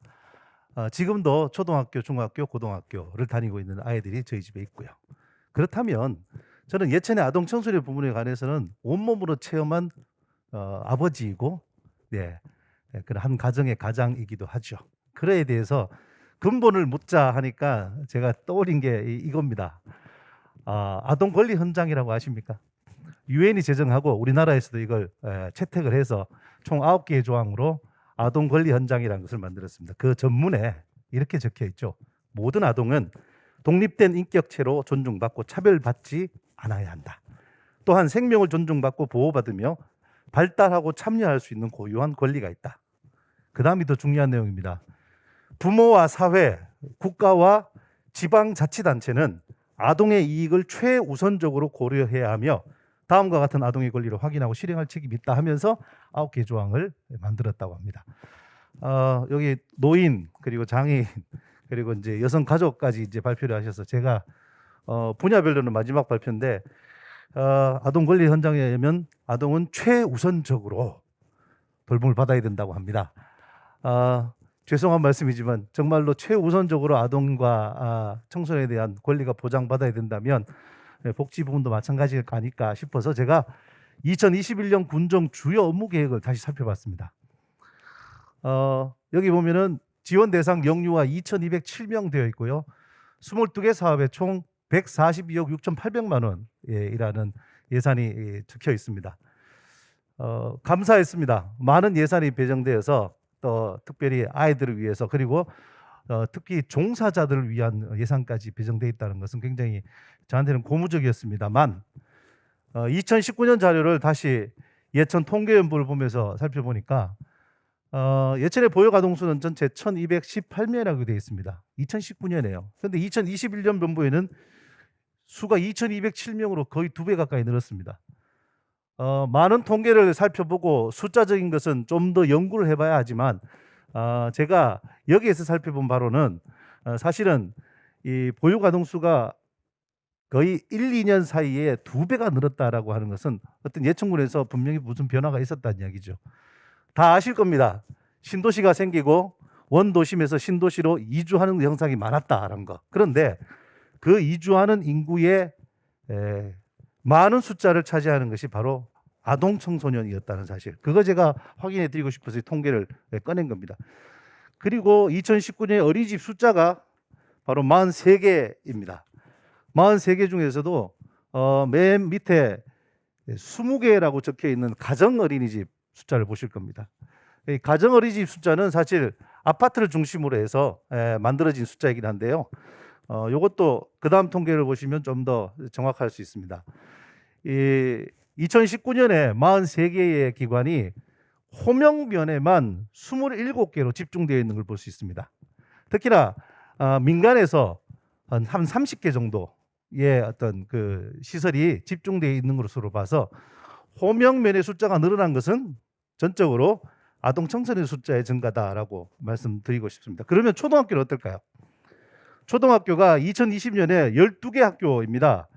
지금도 초등학교, 중학교, 고등학교를 다니고 있는 아이들이 저희 집에 있고요. 그렇다면 저는 예천의 아동 청소년 부분에 관해서는 온몸으로 체험한 아버지이고, 그런 한 가정의 가장이기도 하죠. 그래에 대해서 근본을 묻자 하니까 제가 떠올린 게 이겁니다. 아동 권리 헌장이라고 아십니까? 유엔이 제정하고 우리나라에서도 이걸 채택을 해서 총 9개의 조항으로 아동 권리 헌장이라는 것을 만들었습니다. 그 전문에 이렇게 적혀 있죠. 모든 아동은 독립된 인격체로 존중받고 차별받지 않아야 한다. 또한 생명을 존중받고 보호받으며 발달하고 참여할 수 있는 고유한 권리가 있다. 그 다음이 더 중요한 내용입니다. 부모와 사회, 국가와 지방자치단체는 아동의 이익을 최우선적으로 고려해야 하며 다음과 같은 아동의 권리를 확인하고 실행할 책임이 있다 하면서 9개 조항을 만들었다고 합니다. 여기 노인, 그리고 장애인, 그리고 이제 여성 가족까지 이제 발표를 하셔서 제가 분야별로는 마지막 발표인데, 아동 권리 헌장에 의하면 아동은 최우선적으로 돌봄을 받아야 된다고 합니다. 죄송한 말씀이지만 정말로 최우선적으로 아동과 청소년에 대한 권리가 보장받아야 된다면 복지 부분도 마찬가지일 거 아닐까 싶어서 제가 2021년 군정 주요 업무 계획을 다시 살펴봤습니다. 여기 보면은 지원 대상 영유아 2,207명 되어 있고요. 22개 사업에 총 142억 6,800만 원이라는 예산이 적혀 있습니다. 감사했습니다. 많은 예산이 배정되어서 또 특별히 아이들을 위해서, 그리고 특히 종사자들을 위한 예산까지 배정되어 있다는 것은 굉장히 저한테는 고무적이었습니다만, 2019년 자료를 다시 예천 통계연부를 보면서 살펴보니까 예천의 보육아동수는 전체 1,218명이라고 되어 있습니다. 2019년에요. 그런데 2021년 연부에는 수가 2,207명으로 거의 2배 가까이 늘었습니다. 많은 통계를 살펴보고 숫자적인 것은 좀 더 연구를 해봐야 하지만, 제가 여기에서 살펴본 바로는 사실은 이 보육아동 수가 거의 1, 2년 사이에 2배가 늘었다라고 하는 것은 어떤 예천군에서 분명히 무슨 변화가 있었다는 이야기죠. 다 아실 겁니다. 신도시가 생기고 원도심에서 신도시로 이주하는 현상이 많았다라는 거. 그런데 그 이주하는 인구의 많은 숫자를 차지하는 것이 바로 아동 청소년이었다는 사실, 그거 제가 확인해 드리고 싶어서 이 통계를 꺼낸 겁니다. 그리고 2019년에 어린이집 숫자가 바로 43개입니다. 43개 중에서도 맨 밑에 20개라고 적혀 있는 가정 어린이집 숫자를 보실 겁니다. 이 가정 어린이집 숫자는 사실 아파트를 중심으로 해서 만들어진 숫자이긴 한데요. 이것도 그 다음 통계를 보시면 좀 더 정확할 수 있습니다. 2019년에 43개의 기관이 호명면에만 27개로 집중되어 있는 걸 볼 수 있습니다. 특히나 민간에서 한 30개 정도의 어떤 그 시설이 집중되어 있는 것으로 봐서 호명면의 숫자가 늘어난 것은 전적으로 아동 청소년 숫자의 증가다라고 말씀드리고 싶습니다. 그러면 초등학교는 어떨까요? 초등학교가 2020년에 12개 학교입니다.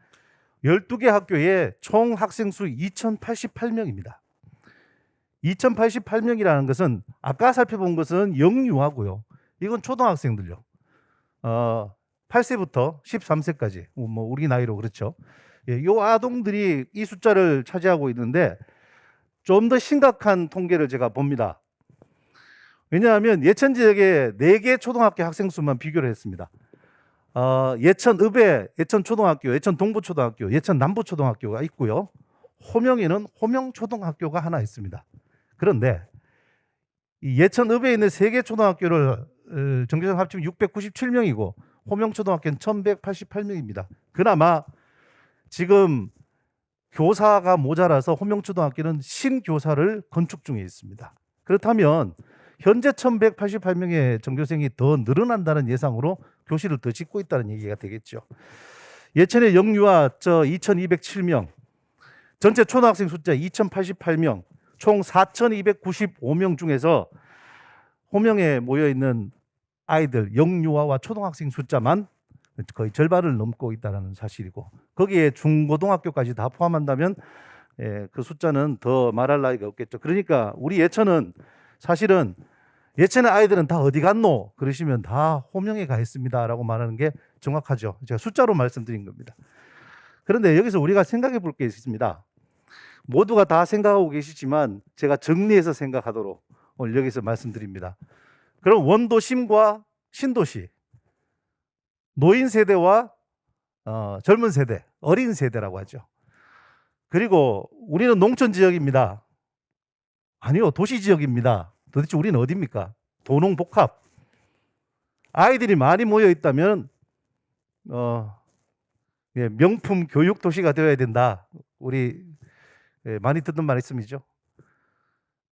12개 학교에 총 학생 수 2088명입니다. 2088명이라는 것은 아까 살펴본 것은 영유아고요. 이건 초등학생들요. 8세부터 13세까지 뭐 우리 나이로 그렇죠. 예, 이 아동들이 이 숫자를 차지하고 있는데 좀 더 심각한 통계를 제가 봅니다. 왜냐하면 예천 지역의 4개 초등학교 학생 수만 비교를 했습니다. 예천읍에 예천초등학교, 예천동부초등학교, 예천남부초등학교가 있고요. 호명에는 호명초등학교가 하나 있습니다. 그런데 이 예천읍에 있는 3개 초등학교를 정규생 합치면 697명이고 호명초등학교는 1188명입니다. 그나마 지금 교사가 모자라서 호명초등학교는 신교사를 건축 중에 있습니다. 그렇다면 현재 1188명의 전교생이 더 늘어난다는 예상으로 교실을 더 짓고 있다는 얘기가 되겠죠. 예천의 영유아 2207명, 전체 초등학생 숫자 2088명, 총 4295명 중에서 호명에 모여있는 아이들 영유아와 초등학생 숫자만 거의 절반을 넘고 있다는 사실이고 거기에 중고등학교까지 다 포함한다면 그 숫자는 더 말할 나위가 없겠죠. 그러니까 우리 예천은 사실은 예천의 아이들은 다 어디 갔노? 그러시면 다 호명에 가 있습니다 라고 말하는 게 정확하죠. 제가 숫자로 말씀드린 겁니다. 그런데 여기서 우리가 생각해 볼 게 있습니다. 모두가 다 생각하고 계시지만 제가 정리해서 생각하도록 오늘 여기서 말씀드립니다. 그럼 원도심과 신도시, 노인 세대와 젊은 세대, 어린 세대라고 하죠. 그리고 우리는 농촌 지역입니다. 아니요, 도시 지역입니다. 도대체 우리는 어디입니까? 도농복합. 아이들이 많이 모여 있다면 명품 교육 도시가 되어야 된다. 우리 많이 듣는 말씀이죠.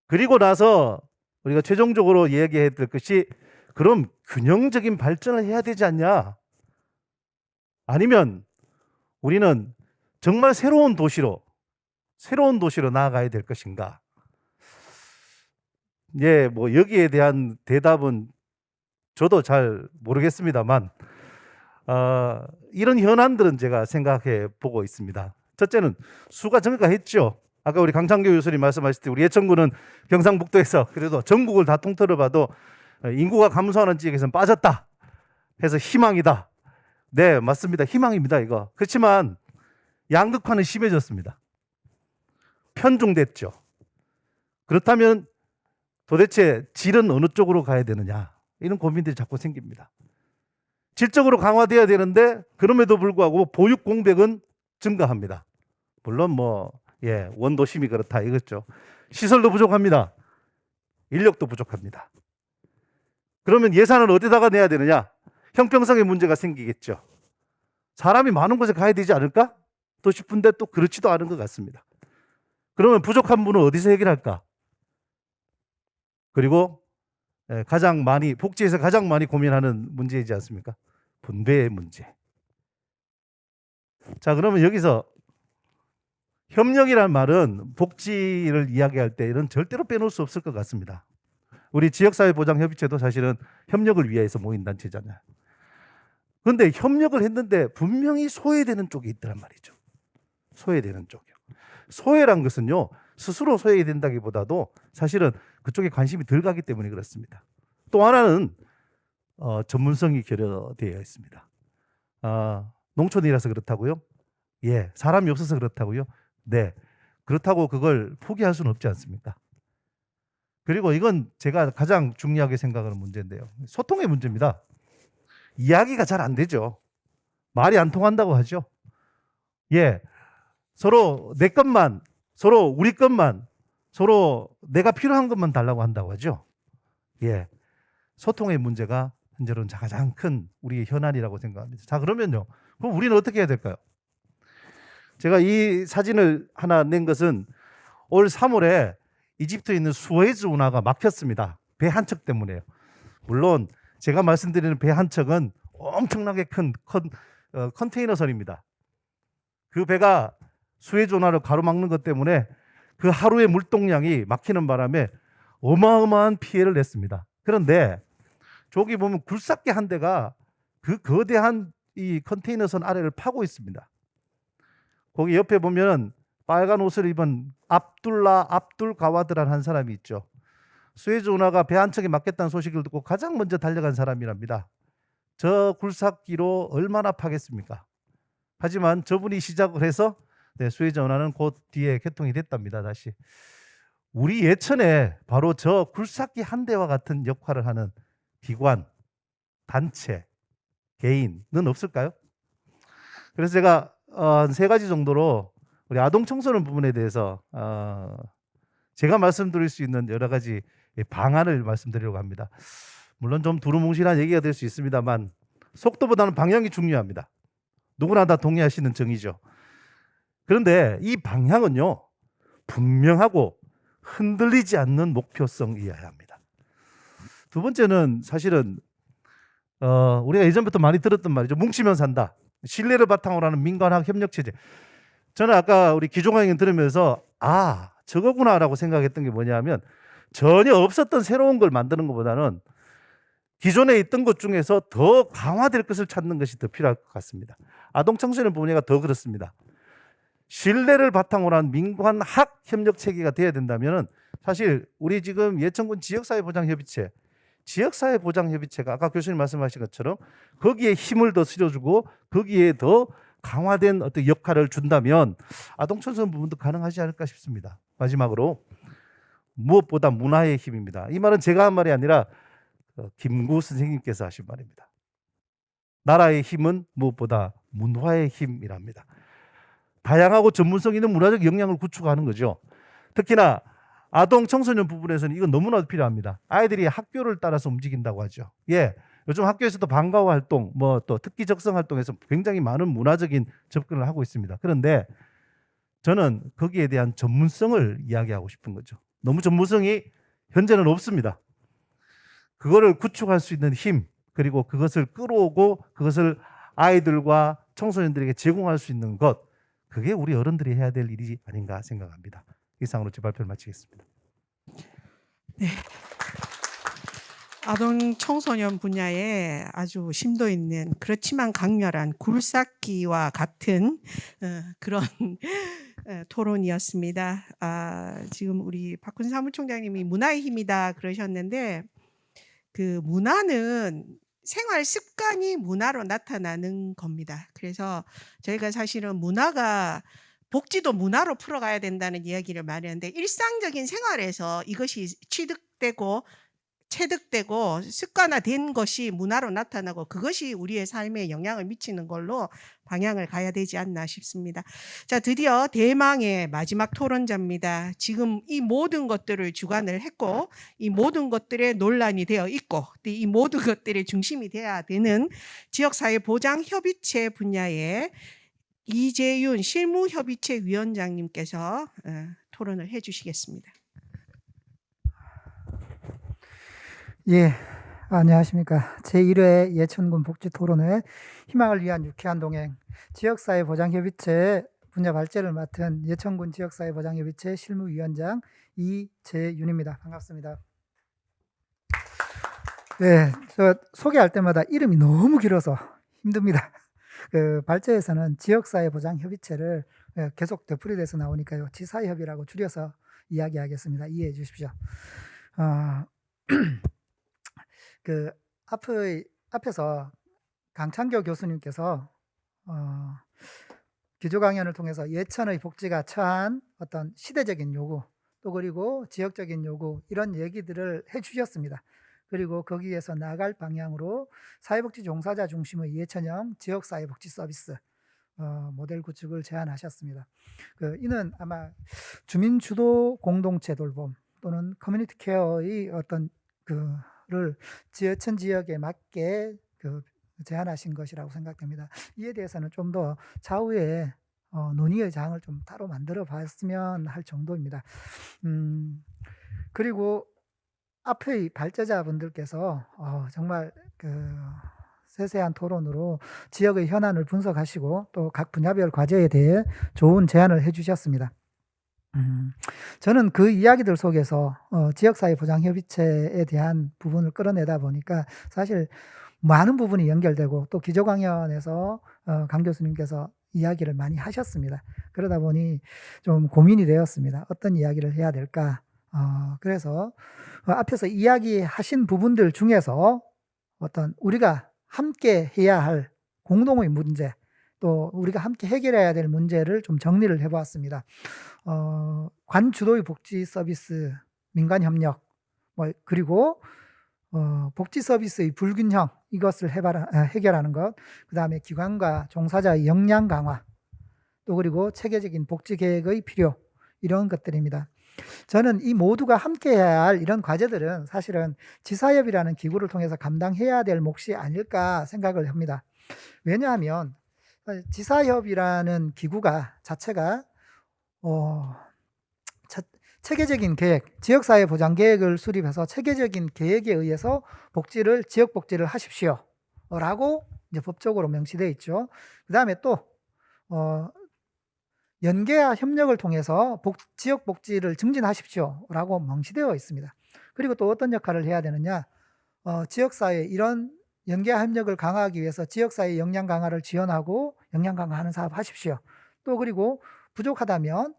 그리고 나서 우리가 최종적으로 이야기해야 될 것이 그럼 균형적인 발전을 해야 되지 않냐? 아니면 우리는 정말 새로운 도시로 나아가야 될 것인가? 예, 뭐 여기에 대한 대답은 저도 잘 모르겠습니다만 이런 현안들은 제가 생각해 보고 있습니다. 첫째는 수가 증가했죠. 아까 우리 강창규 교수님 말씀하실 때 우리 예천구는 경상북도에서 그래도 전국을 다 통틀어 봐도 인구가 감소하는 지역에서는 빠졌다 해서 희망이다. 네, 맞습니다. 희망입니다, 이거. 그렇지만 양극화는 심해졌습니다. 편중됐죠. 그렇다면 도대체 질은 어느 쪽으로 가야 되느냐, 이런 고민들이 자꾸 생깁니다. 질적으로 강화돼야 되는데 그럼에도 불구하고 보육 공백은 증가합니다. 물론 원도심이 그렇다 이거죠. 시설도 부족합니다. 인력도 부족합니다. 그러면 예산을 어디다가 내야 되느냐? 형평성의 문제가 생기겠죠. 사람이 많은 곳에 가야 되지 않을까? 또 싶은데 또 그렇지도 않은 것 같습니다. 그러면 부족한 부분은 어디서 해결할까? 그리고 복지에서 가장 많이 고민하는 문제이지 않습니까? 분배의 문제. 자, 그러면 여기서 협력이란 말은 복지를 이야기할 때 이런 절대로 빼놓을 수 없을 것 같습니다. 우리 지역사회보장협의체도 사실은 협력을 위해서 모인 단체잖아요. 그런데 협력을 했는데 분명히 소외되는 쪽이 있더란 말이죠. 소외되는 쪽이요. 소외란 것은요, 스스로 소외된다기보다도 사실은 그쪽에 관심이 덜 가기 때문에 그렇습니다. 또 하나는 전문성이 결여되어 있습니다. 농촌이라서 그렇다고요? 예, 사람이 없어서 그렇다고요? 네, 그렇다고 그걸 포기할 수는 없지 않습니까? 그리고 이건 제가 가장 중요하게 생각하는 문제인데요. 소통의 문제입니다. 이야기가 잘 안 되죠. 말이 안 통한다고 하죠. 예, 서로 내 것만, 서로 우리 것만, 서로 내가 필요한 것만 달라고 한다고 하죠. 예, 소통의 문제가 현재로는 가장 큰 우리의 현안이라고 생각합니다. 자, 그러면요, 그럼 우리는 어떻게 해야 될까요? 제가 이 사진을 하나 낸 것은 올 3월에 이집트에 있는 수에즈 운하가 막혔습니다. 배 한 척 때문에요. 물론 제가 말씀드리는 배 한 척은 엄청나게 큰 컨테이너선입니다. 그 배가 수에즈 운하를 가로막는 것 때문에 그 하루의 물동량이 막히는 바람에 어마어마한 피해를 냈습니다. 그런데 저기 보면 굴삭기 한 대가 그 거대한 이 컨테이너선 아래를 파고 있습니다. 거기 옆에 보면 빨간 옷을 입은 압둘 가와드라는 한 사람이 있죠. 수에즈 운하가 배 한 척에 막혔다는 소식을 듣고 가장 먼저 달려간 사람이랍니다. 저 굴삭기로 얼마나 파겠습니까? 하지만 저분이 시작을 해서 수에즈 운하는 곧 뒤에 개통이 됐답니다. 다시 우리 예천에 바로 저 굴삭기 한 대와 같은 역할을 하는 기관, 단체, 개인은 없을까요? 그래서 제가 한 3가지 정도로 우리 아동 청소년 부분에 대해서 제가 말씀드릴 수 있는 여러 가지 방안을 말씀드리려고 합니다. 물론 좀 두루뭉실한 얘기가 될 수 있습니다만 속도보다는 방향이 중요합니다. 누구나 다 동의하시는 정의죠. 그런데 이 방향은요, 분명하고 흔들리지 않는 목표성이어야 합니다. 두 번째는 사실은 우리가 예전부터 많이 들었던 말이죠. 뭉치면 산다. 신뢰를 바탕으로 하는 민관학 협력체제. 저는 아까 우리 기종화 의견 들으면서 저거구나라고 생각했던 게 뭐냐면 전혀 없었던 새로운 걸 만드는 것보다는 기존에 있던 것 중에서 더 강화될 것을 찾는 것이 더 필요할 것 같습니다. 아동 청소년 분야가 더 그렇습니다. 신뢰를 바탕으로 한 민관학 협력 체계가 돼야 된다면 사실 우리 지금 예천군 지역사회보장협의체, 지역사회보장협의체가 아까 교수님 말씀하신 것처럼 거기에 힘을 더 실어주고 거기에 더 강화된 어떤 역할을 준다면 아동 청소년 부분도 가능하지 않을까 싶습니다. 마지막으로 무엇보다 문화의 힘입니다. 이 말은 제가 한 말이 아니라 김구 선생님께서 하신 말입니다. 나라의 힘은 무엇보다 문화의 힘이랍니다. 다양하고 전문성 있는 문화적 역량을 구축하는 거죠. 특히나 아동 청소년 부분에서는 이건 너무나도 필요합니다. 아이들이 학교를 따라서 움직인다고 하죠. 요즘 학교에서도 방과후 활동, 또 특기 적성 활동에서 굉장히 많은 문화적인 접근을 하고 있습니다. 그런데 저는 거기에 대한 전문성을 이야기하고 싶은 거죠. 너무 전문성이 현재는 없습니다. 그거를 구축할 수 있는 힘, 그리고 그것을 끌어오고 그것을 아이들과 청소년들에게 제공할 수 있는 것, 그게 우리 어른들이 해야 될 일이 아닌가 생각합니다. 이상으로 제 발표를 마치겠습니다. 아동 청소년 분야에 아주 심도 있는 그렇지만 강렬한 굴삭기와 같은 그런 토론이었습니다. 지금 우리 박훈 사무총장님이 문화의 힘이다 그러셨는데 그 문화는 생활 습관이 문화로 나타나는 겁니다. 그래서 저희가 사실은 문화가 복지도 문화로 풀어가야 된다는 이야기를 많이 하는데 일상적인 생활에서 이것이 체득되고 습관화된 것이 문화로 나타나고 그것이 우리의 삶에 영향을 미치는 걸로 방향을 가야 되지 않나 싶습니다. 자, 드디어 대망의 마지막 토론자입니다. 지금 이 모든 것들을 주관을 했고 이 모든 것들에 논란이 되어 있고 이 모든 것들의 중심이 돼야 되는 지역사회보장협의체 분야의 이재윤 실무협의체 위원장님께서 토론을 해주시겠습니다. 안녕하십니까. 제1회 예천군 복지토론회 희망을 위한 유쾌한 동행 지역사회보장협의체 분야 발제를 맡은 예천군 지역사회보장협의체 실무위원장 이재윤입니다. 반갑습니다. 저 소개할 때마다 이름이 너무 길어서 힘듭니다. 발제에서는 지역사회보장협의체를 계속 되풀이돼서 나오니까요. 지사협이라고 줄여서 이야기하겠습니다. 이해해 주십시오. 앞에서 강창교 교수님께서 기조 강연을 통해서 예천의 복지가 처한 어떤 시대적인 요구 또 그리고 지역적인 요구 이런 얘기들을 해주셨습니다. 그리고 거기에서 나아갈 방향으로 사회복지 종사자 중심의 예천형 지역사회복지 서비스 모델 구축을 제안하셨습니다. 이는 아마 주민주도 공동체 돌봄 또는 커뮤니티 케어의 어떤 를 예천 지역에 맞게 제안하신 것이라고 생각됩니다. 이에 대해서는 좀 더 좌우에 논의의 장을 좀 따로 만들어 봤으면 할 정도입니다. 그리고 앞의 발제자분들께서 정말 세세한 토론으로 지역의 현안을 분석하시고 또 각 분야별 과제에 대해 좋은 제안을 해주셨습니다. 저는 그 이야기들 속에서 지역사회보장협의체에 대한 부분을 끌어내다 보니까 사실 많은 부분이 연결되고 또 기조강연에서 강 교수님께서 이야기를 많이 하셨습니다. 그러다 보니 좀 고민이 되었습니다. 어떤 이야기를 해야 될까? 그래서 앞에서 이야기하신 부분들 중에서 어떤 우리가 함께 해야 할 공동의 문제, 또 우리가 함께 해결해야 될 문제를 좀 정리를 해보았습니다. 관 주도의 복지 서비스, 민간 협력, 그리고 복지 서비스의 불균형, 이것을 해결하는 것, 그 다음에 기관과 종사자의 역량 강화, 또 그리고 체계적인 복지 계획의 필요, 이런 것들입니다. 저는 이 모두가 함께 해야 할 이런 과제들은 사실은 지사협이라는 기구를 통해서 감당해야 될 몫이 아닐까 생각을 합니다. 왜냐하면 지사협이라는 기구가 자체가 체계적인 계획, 지역사회 보장 계획을 수립해서 체계적인 계획에 의해서 지역 복지를 하십시오 라고 이제 법적으로 명시되어 있죠. 그 다음에 또 연계와 협력을 통해서 지역 복지를 증진하십시오 라고 명시되어 있습니다. 그리고 또 어떤 역할을 해야 되느냐, 지역사회 이런 연계와 협력을 강화하기 위해서 지역사회 역량 강화를 지원하고 역량 강화하는 사업 하십시오. 또 그리고 부족하다면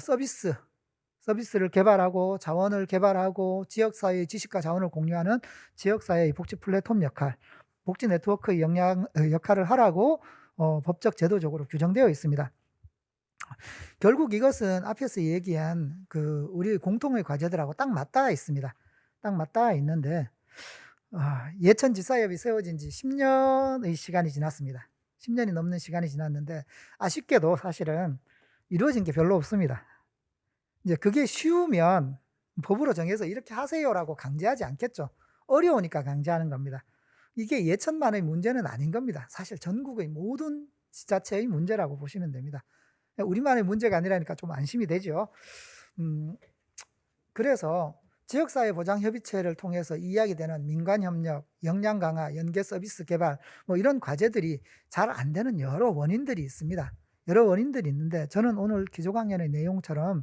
서비스를 개발하고 자원을 개발하고 지역사회의 지식과 자원을 공유하는 지역사회의 복지 플랫폼 역할, 복지 네트워크의 역할을 하라고 법적 제도적으로 규정되어 있습니다. 결국 이것은 앞에서 얘기한 우리 공통의 과제들하고 딱 맞닿아 있습니다. 딱 맞닿아 있는데 예천지사협이 세워진 지 10년의 시간이 지났습니다. 10년이 넘는 시간이 지났는데 아쉽게도 사실은 이루어진 게 별로 없습니다. 이제 그게 쉬우면 법으로 정해서 이렇게 하세요라고 강제하지 않겠죠. 어려우니까 강제하는 겁니다. 이게 예천만의 문제는 아닌 겁니다. 사실 전국의 모든 지자체의 문제라고 보시면 됩니다. 우리만의 문제가 아니라니까 좀 안심이 되죠. 그래서 지역사회보장협의체를 통해서 이야기되는 민간협력, 역량 강화, 연계 서비스 개발 이런 과제들이 잘 안 되는 여러 원인들이 있습니다. 여러 원인들이 있는데 저는 오늘 기조강연의 내용처럼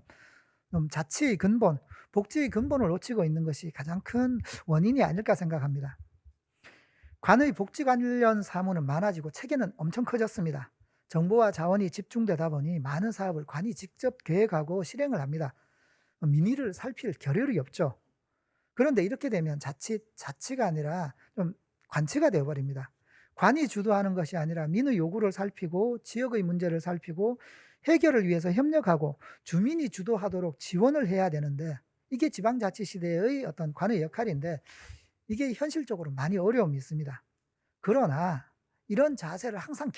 좀 자치의 근본, 복지의 근본을 놓치고 있는 것이 가장 큰 원인이 아닐까 생각합니다. 관의 복지 관련 사무는 많아지고 체계는 엄청 커졌습니다. 정보와 자원이 집중되다 보니 많은 사업을 관이 직접 계획하고 실행을 합니다. 민의를 살필 겨를이 없죠. 그런데 이렇게 되면 자치가 아니라 좀 관치가 되어버립니다. 관이 주도하는 것이 아니라 민의 요구를 살피고 지역의 문제를 살피고 해결을 위해서 협력하고 주민이 주도하도록 지원을 해야 되는데 이게 지방자치시대의 어떤 관의 역할인데 이게 현실적으로 많이 어려움이 있습니다. 그러나 이런 자세를 항상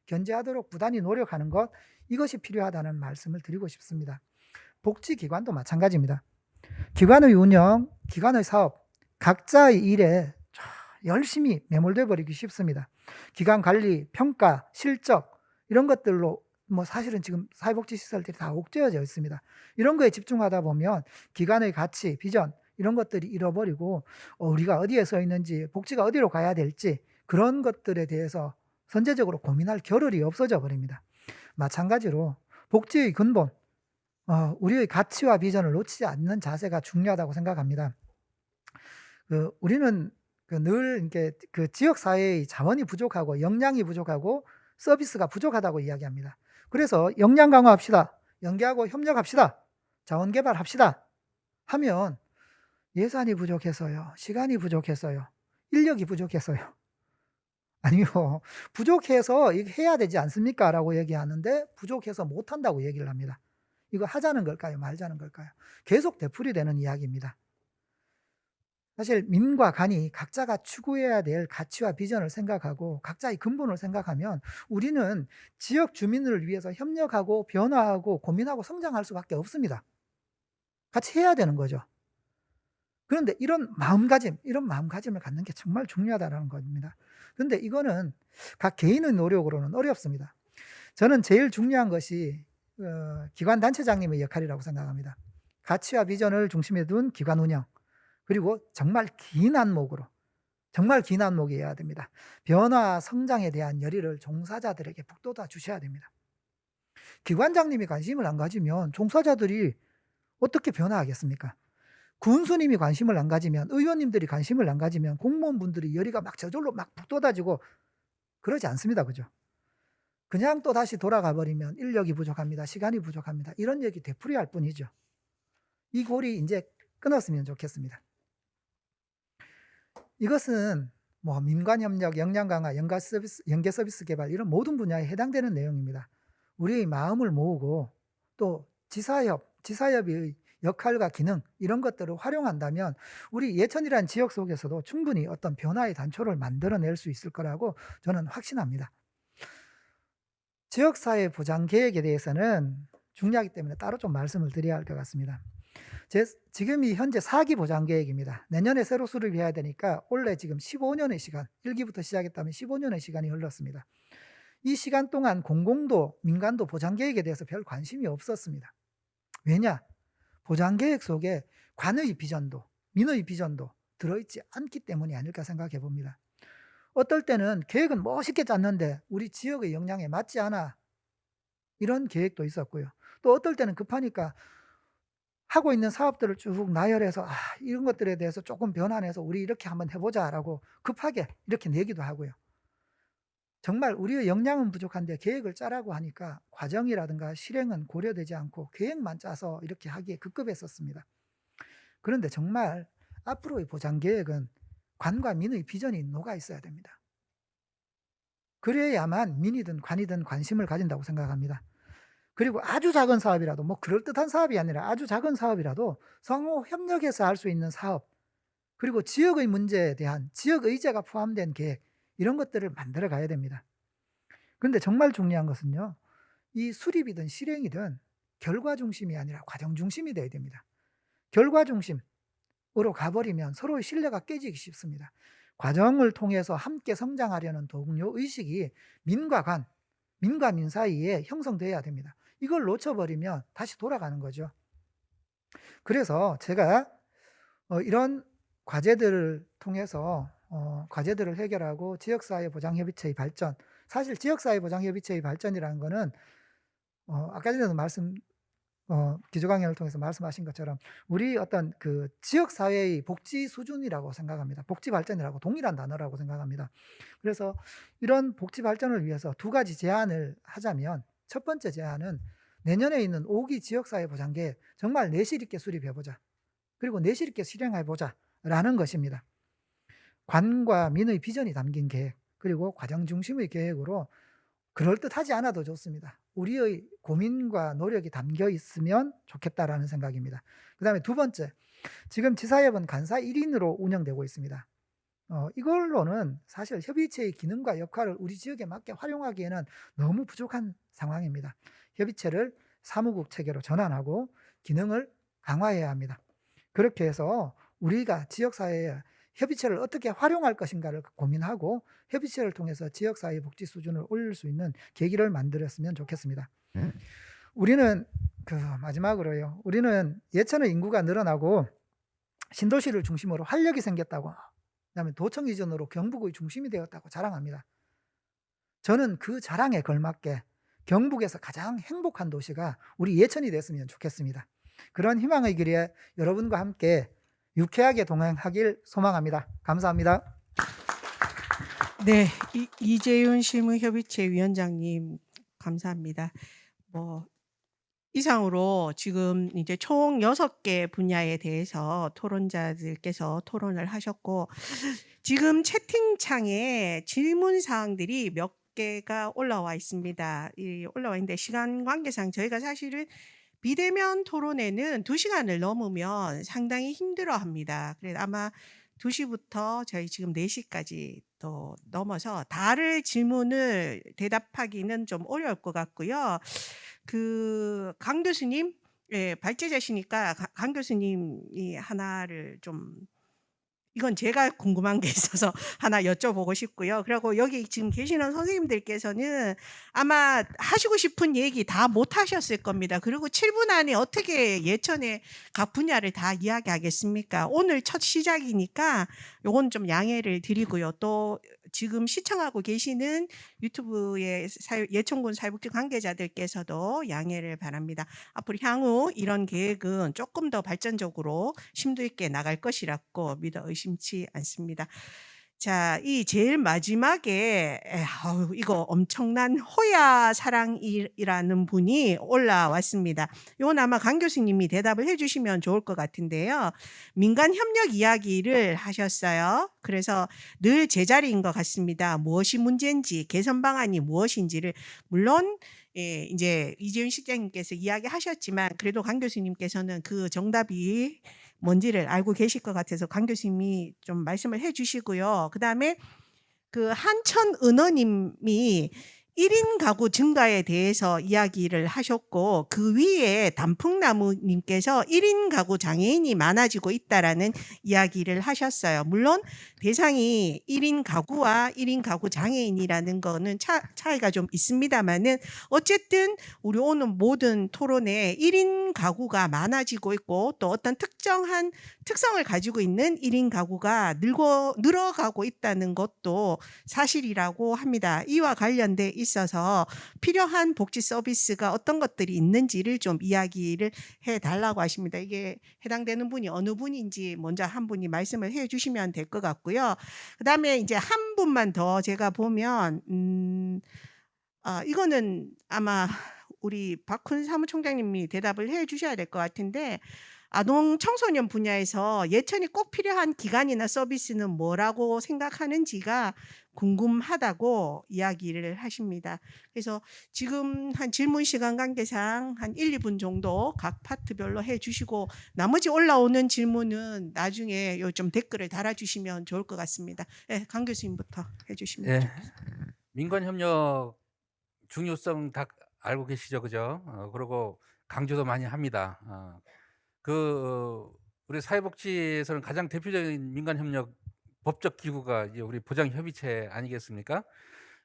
견제하도록 부단히 노력하는 것, 이것이 필요하다는 말씀을 드리고 싶습니다. 복지기관도 마찬가지입니다. 기관의 운영, 기관의 사업, 각자의 일에 열심히 매몰돼 버리기 쉽습니다. 기관 관리, 평가, 실적 이런 것들로 사실은 지금 사회복지시설들이 다 옥죄어져 있습니다. 이런 거에 집중하다 보면 기관의 가치, 비전 이런 것들이 잃어버리고 우리가 어디에 서 있는지, 복지가 어디로 가야 될지 그런 것들에 대해서 선제적으로 고민할 겨를이 없어져 버립니다. 마찬가지로 복지의 근본, 우리의 가치와 비전을 놓치지 않는 자세가 중요하다고 생각합니다. 우리는 늘 이렇게 지역 사회의 자원이 부족하고 역량이 부족하고 서비스가 부족하다고 이야기합니다. 그래서 역량 강화합시다, 연계하고 협력합시다, 자원 개발합시다 하면 예산이 부족해서요, 시간이 부족해서요, 인력이 부족해서요, 아니요 부족해서 이거 해야 되지 않습니까? 라고 얘기하는데 부족해서 못한다고 얘기를 합니다. 이거 하자는 걸까요? 말자는 걸까요? 계속 되풀이되는 이야기입니다. 사실 민과 간이 각자가 추구해야 될 가치와 비전을 생각하고 각자의 근본을 생각하면 우리는 지역 주민을 위해서 협력하고 변화하고 고민하고 성장할 수밖에 없습니다. 같이 해야 되는 거죠. 그런데 이런 마음가짐을 갖는 게 정말 중요하다는 겁니다. 그런데 이거는 각 개인의 노력으로는 어렵습니다. 저는 제일 중요한 것이 기관 단체장님의 역할이라고 생각합니다. 가치와 비전을 중심에 둔 기관 운영, 그리고 정말 긴 안목으로, 정말 긴 안목이어야 됩니다. 변화, 성장에 대한 열의를 종사자들에게 북돋아 주셔야 됩니다. 기관장님이 관심을 안 가지면 종사자들이 어떻게 변화하겠습니까? 군수님이 관심을 안 가지면, 의원님들이 관심을 안 가지면 공무원분들이 열의가 막 저절로 막 북돋아지고 그러지 않습니다. 그죠? 그냥 또 다시 돌아가 버리면 인력이 부족합니다. 시간이 부족합니다. 이런 얘기 되풀이할 뿐이죠. 이 골이 이제 끊었으면 좋겠습니다. 이것은 뭐 민관협력, 역량 강화, 연계 서비스 개발 이런 모든 분야에 해당되는 내용입니다. 우리의 마음을 모으고 또 지사협의 역할과 기능 이런 것들을 활용한다면 우리 예천이라는 지역 속에서도 충분히 어떤 변화의 단초를 만들어낼 수 있을 거라고 저는 확신합니다. 지역사회 보장 계획에 대해서는 중요하기 때문에 따로 좀 말씀을 드려야 할 것 같습니다. 지금이 현재 4기 보장 계획입니다. 내년에 새로 수립해야 되니까 올해 지금 15년의 시간, 1기부터 시작했다면 15년의 시간이 흘렀습니다. 이 시간 동안 공공도, 민간도 보장 계획에 대해서 별 관심이 없었습니다. 왜냐? 보장 계획 속에 관의 비전도, 민의 비전도 들어있지 않기 때문이 아닐까 생각해 봅니다. 어떨 때는 계획은 멋있게 짰는데 우리 지역의 역량에 맞지 않아. 이런 계획도 있었고요. 또 어떨 때는 급하니까 하고 있는 사업들을 쭉 나열해서 이런 것들에 대해서 조금 변환해서 우리 이렇게 한번 해보자라고 급하게 이렇게 내기도 하고요. 정말 우리의 역량은 부족한데 계획을 짜라고 하니까 과정이라든가 실행은 고려되지 않고 계획만 짜서 이렇게 하기에 급급했었습니다. 그런데 정말 앞으로의 보장 계획은 관과 민의 비전이 녹아 있어야 됩니다. 그래야만 민이든 관이든 관심을 가진다고 생각합니다. 그리고 아주 작은 사업이라도, 뭐 그럴듯한 사업이 아니라 아주 작은 사업이라도 상호 협력해서 할 수 있는 사업, 그리고 지역의 문제에 대한 지역 의제가 포함된 계획, 이런 것들을 만들어 가야 됩니다. 그런데 정말 중요한 것은요, 이 수립이든 실행이든 결과 중심이 아니라 과정 중심이 돼야 됩니다. 결과 중심으로 가버리면 서로의 신뢰가 깨지기 쉽습니다. 과정을 통해서 함께 성장하려는 동료 의식이 민과 관, 민과 민 사이에 형성돼야 됩니다. 이걸 놓쳐버리면 다시 돌아가는 거죠. 그래서 제가 이런 과제들을 통해서 과제들을 해결하고 지역사회보장협의체의 발전, 사실 지역사회보장협의체의 발전이라는 거는 아까 전에도 기조강연을 통해서 말씀하신 것처럼 우리 어떤 그 지역사회의 복지 수준이라고 생각합니다. 복지 발전이라고 동일한 단어라고 생각합니다. 그래서 이런 복지 발전을 위해서 두 가지 제안을 하자면, 첫 번째 제안은 내년에 있는 5기 지역사회보장계획 정말 내실 있게 수립해보자. 그리고 내실 있게 실행해보자 라는 것입니다. 관과 민의 비전이 담긴 계획, 그리고 과정 중심의 계획으로 그럴듯하지 않아도 좋습니다. 우리의 고민과 노력이 담겨 있으면 좋겠다라는 생각입니다. 그 다음에 두 번째, 지금 지사협은 간사 1인으로 운영되고 있습니다. 이걸로는 사실 협의체의 기능과 역할을 우리 지역에 맞게 활용하기에는 너무 부족한 상황입니다. 협의체를 사무국 체계로 전환하고 기능을 강화해야 합니다. 그렇게 해서 우리가 지역사회에 협의체를 어떻게 활용할 것인가를 고민하고 협의체를 통해서 지역사회 복지 수준을 올릴 수 있는 계기를 만들었으면 좋겠습니다. 우리는 마지막으로요. 우리는 예천의 인구가 늘어나고 신도시를 중심으로 활력이 생겼다고, 그다음에 도청 이전으로 경북의 중심이 되었다고 자랑합니다. 저는 그 자랑에 걸맞게 경북에서 가장 행복한 도시가 우리 예천이 됐으면 좋겠습니다. 그런 희망의 길에 여러분과 함께 유쾌하게 동행하길 소망합니다. 감사합니다. 네, 이재윤 실무협의체 위원장님 감사합니다. 이상으로 지금 이제 총 6개 분야에 대해서 토론자들께서 토론을 하셨고, 지금 채팅창에 질문 사항들이 몇 개가 올라와 있습니다. 올라와 있는데 시간 관계상 저희가 사실은 비대면 토론회는 2시간을 넘으면 상당히 힘들어합니다. 그래서 아마 2시부터 저희 지금 4시까지 또 넘어서 다를 질문을 대답하기는 좀 어려울 것 같고요. 강 교수님, 발제자시니까 강 교수님이 하나를 좀 이건 제가 궁금한 게 있어서 하나 여쭤보고 싶고요. 그리고 여기 지금 계시는 선생님들께서는 아마 하시고 싶은 얘기 다 못 하셨을 겁니다. 그리고 7분 안에 어떻게 예천의 각 분야를 다 이야기하겠습니까? 오늘 첫 시작이니까 요건 좀 양해를 드리고요. 또 지금 시청하고 계시는 유튜브의 예천군 사회복지 관계자들께서도 양해를 바랍니다. 앞으로 향후 이런 계획은 조금 더 발전적으로 심도 있게 나갈 것이라고 믿어 의심치 않습니다. 자, 이 제일 마지막에 이거 엄청난 호야 사랑이라는 분이 올라왔습니다. 이건 아마 강 교수님이 대답을 해주시면 좋을 것 같은데요. 민간 협력 이야기를 하셨어요. 그래서 늘 제자리인 것 같습니다. 무엇이 문제인지, 개선 방안이 무엇인지를 물론 이제 이재윤 실장님께서 이야기하셨지만 그래도 강 교수님께서는 그 정답이 뭔지를 알고 계실 것 같아서 강 교수님이 좀 말씀을 해주시고요. 그 다음에 그 한천 은어님이 1인 가구 증가에 대해서 이야기를 하셨고 그 위에 단풍나무님께서 1인 가구 장애인이 많아지고 있다라는 이야기를 하셨어요. 물론 대상이 1인 가구와 1인 가구 장애인이라는 거는 차이가 좀 있습니다만은 어쨌든 우리 오늘 모든 토론에 1인 가구가 많아지고 있고 또 어떤 특정한 특성을 가지고 있는 1인 가구가 늘어가고 있다는 것도 사실이라고 합니다. 이와 관련돼 있어서 필요한 복지 서비스가 어떤 것들이 있는지를 좀 이야기를 해달라고 하십니다. 이게 해당되는 분이 어느 분인지 먼저 한 분이 말씀을 해주시면 될 것 같고요. 그 다음에 이제 한 분만 더 제가 보면 이거는 아마 우리 박훈 사무총장님이 대답을 해주셔야 될 것 같은데 아동 청소년 분야에서 예천이 꼭 필요한 기관이나 서비스는 뭐라고 생각하는지가 궁금하다고 이야기를 하십니다. 그래서 지금 한 질문 시간 관계상 한 1, 2분 정도 각 파트별로 해주시고 나머지 올라오는 질문은 나중에 요 좀 댓글을 달아주시면 좋을 것 같습니다. 네, 강 교수님부터 해주시면 예. 좋겠습니다. 민관 협력 중요성 다 알고 계시죠, 그죠? 그리고 강조도 많이 합니다. 우리 사회복지에서는 가장 대표적인 민간 협력 법적 기구가 이제 우리 보장협의체 아니겠습니까?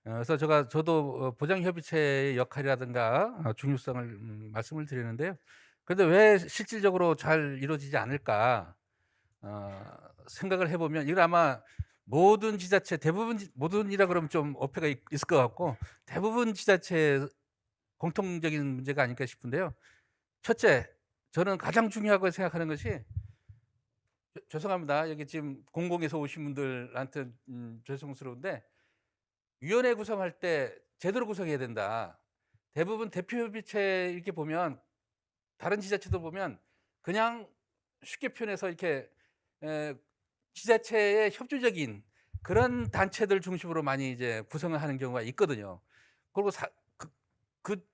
그래서 저도 보장협의체의 역할이라든가 중요성을 말씀을 드리는데요. 그런데 왜 실질적으로 잘 이루어지지 않을까 생각을 해보면 이건 아마 모든 지자체 대부분 모든이라 그러면 좀 어폐가 있을 것 같고 대부분 지자체 공통적인 문제가 아닐까 싶은데요. 첫째, 저는 가장 중요하고 생각하는 것이 죄송합니다. 여기 지금 공공에서 오신 분들한테 죄송스러운데 위원회 구성할 때 제대로 구성해야 된다. 대부분 대표협의체 이렇게 보면 다른 지자체도 보면 그냥 쉽게 표현해서 이렇게 지자체의 협조적인 그런 단체들 중심으로 많이 이제 구성을 하는 경우가 있거든요. 그리고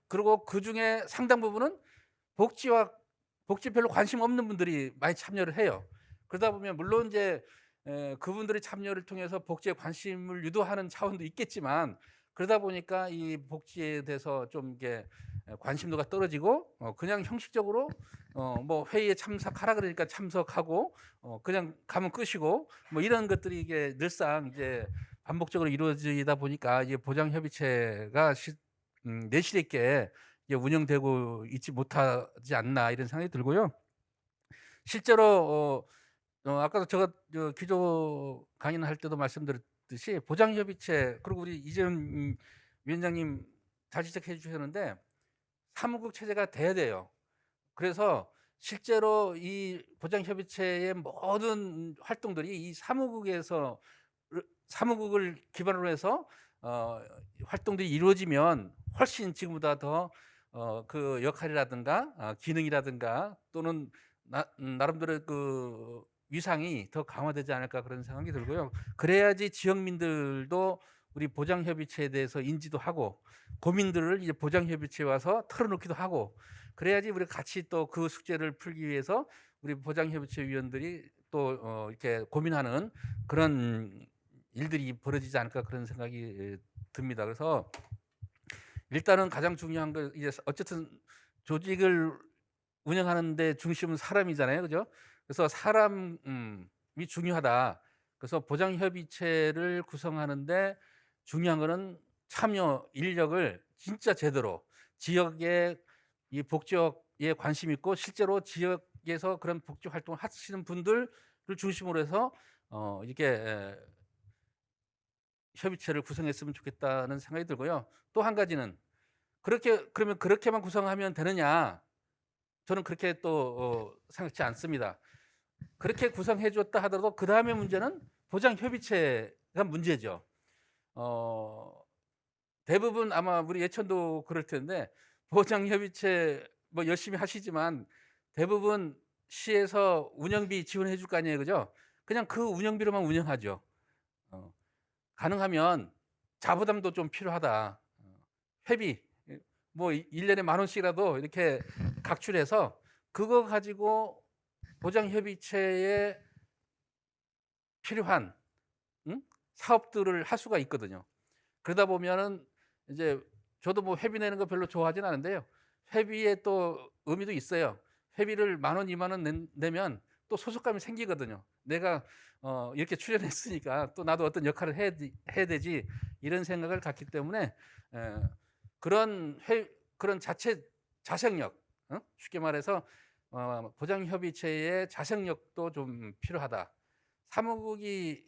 그리고 그 중에 상당 부분은 복지 별로 관심 없는 분들이 많이 참여를 해요. 그러다 보면 물론 이제 그분들의 참여를 통해서 복지에 관심을 유도하는 차원도 있겠지만 그러다 보니까 이 복지에 대해서 좀 이게 관심도가 떨어지고 그냥 형식적으로 뭐 회의에 참석하라 그러니까 참석하고 그냥 가면 끝이고 뭐 이런 것들이 이게 늘상 이제 반복적으로 이루어지다 보니까 이게 보장협의체가 내실 있게 운영되고 있지 못하지 않나 이런 생각이 들고요. 실제로 아까도 제가 기조 강의를 할 때도 말씀드렸듯이 보장협의체 그리고 우리 이재훈 위원장님 잘 지적해 주셨는데 사무국 체제가 돼야 돼요. 그래서 실제로 이 보장협의체의 모든 활동들이 이 사무국을 기반으로 해서 활동들이 이루어지면 훨씬 지금보다 더 그 역할이라든가 기능이라든가 또는 나름대로 그 위상이 더 강화되지 않을까 그런 생각이 들고요. 그래야지 지역민들도 우리 보장협의체에 대해서 인지도 하고 고민들을 이제 보장협의체에 와서 털어놓기도 하고 그래야지 우리 같이 또 그 숙제를 풀기 위해서 우리 보장협의체 위원들이 또 이렇게 고민하는 그런 일들이 벌어지지 않을까 그런 생각이 듭니다. 그래서 일단은 가장 중요한 거 이제 어쨌든 조직을 운영하는데 중심은 사람이잖아요, 그죠? 그래서 사람 중요하다. 그래서 보장협의체를 구성하는데 중요한 거는 참여 인력을 진짜 제대로 지역의 이 복지에 관심 있고 실제로 지역에서 그런 복지 활동을 하시는 분들을 중심으로 해서 이렇게 협의체를 구성했으면 좋겠다는 생각이 들고요. 또 한 가지는 그러면 그렇게만 구성하면 되느냐? 저는 그렇게 또 생각지 않습니다. 그렇게 구성해 줬다 하더라도 그 다음에 문제는 보장협의체가 문제죠. 대부분 아마 우리 예천도 그럴 텐데 보장협의체 뭐 열심히 하시지만 대부분 시에서 운영비 지원해 줄 거 아니에요, 그죠? 그냥 그 운영비로만 운영하죠. 가능하면 자부담도 좀 필요하다. 회비 뭐 1년에 10,000원씩이라도 이렇게 각출해서 그거 가지고 보장협의체에 필요한 사업들을 할 수가 있거든요. 그러다 보면은 이제 저도 뭐 회비 내는 거 별로 좋아하진 않은데요. 회비에 또 의미도 있어요. 회비를 10,000원, 20,000원 내면 또 소속감이 생기거든요. 내가 이렇게 출연했으니까 또 나도 어떤 역할을 해야 되지 이런 생각을 갖기 때문에 그런 자체 자생력, 쉽게 말해서 보장협의체의 자생력도 좀 필요하다. 사무국이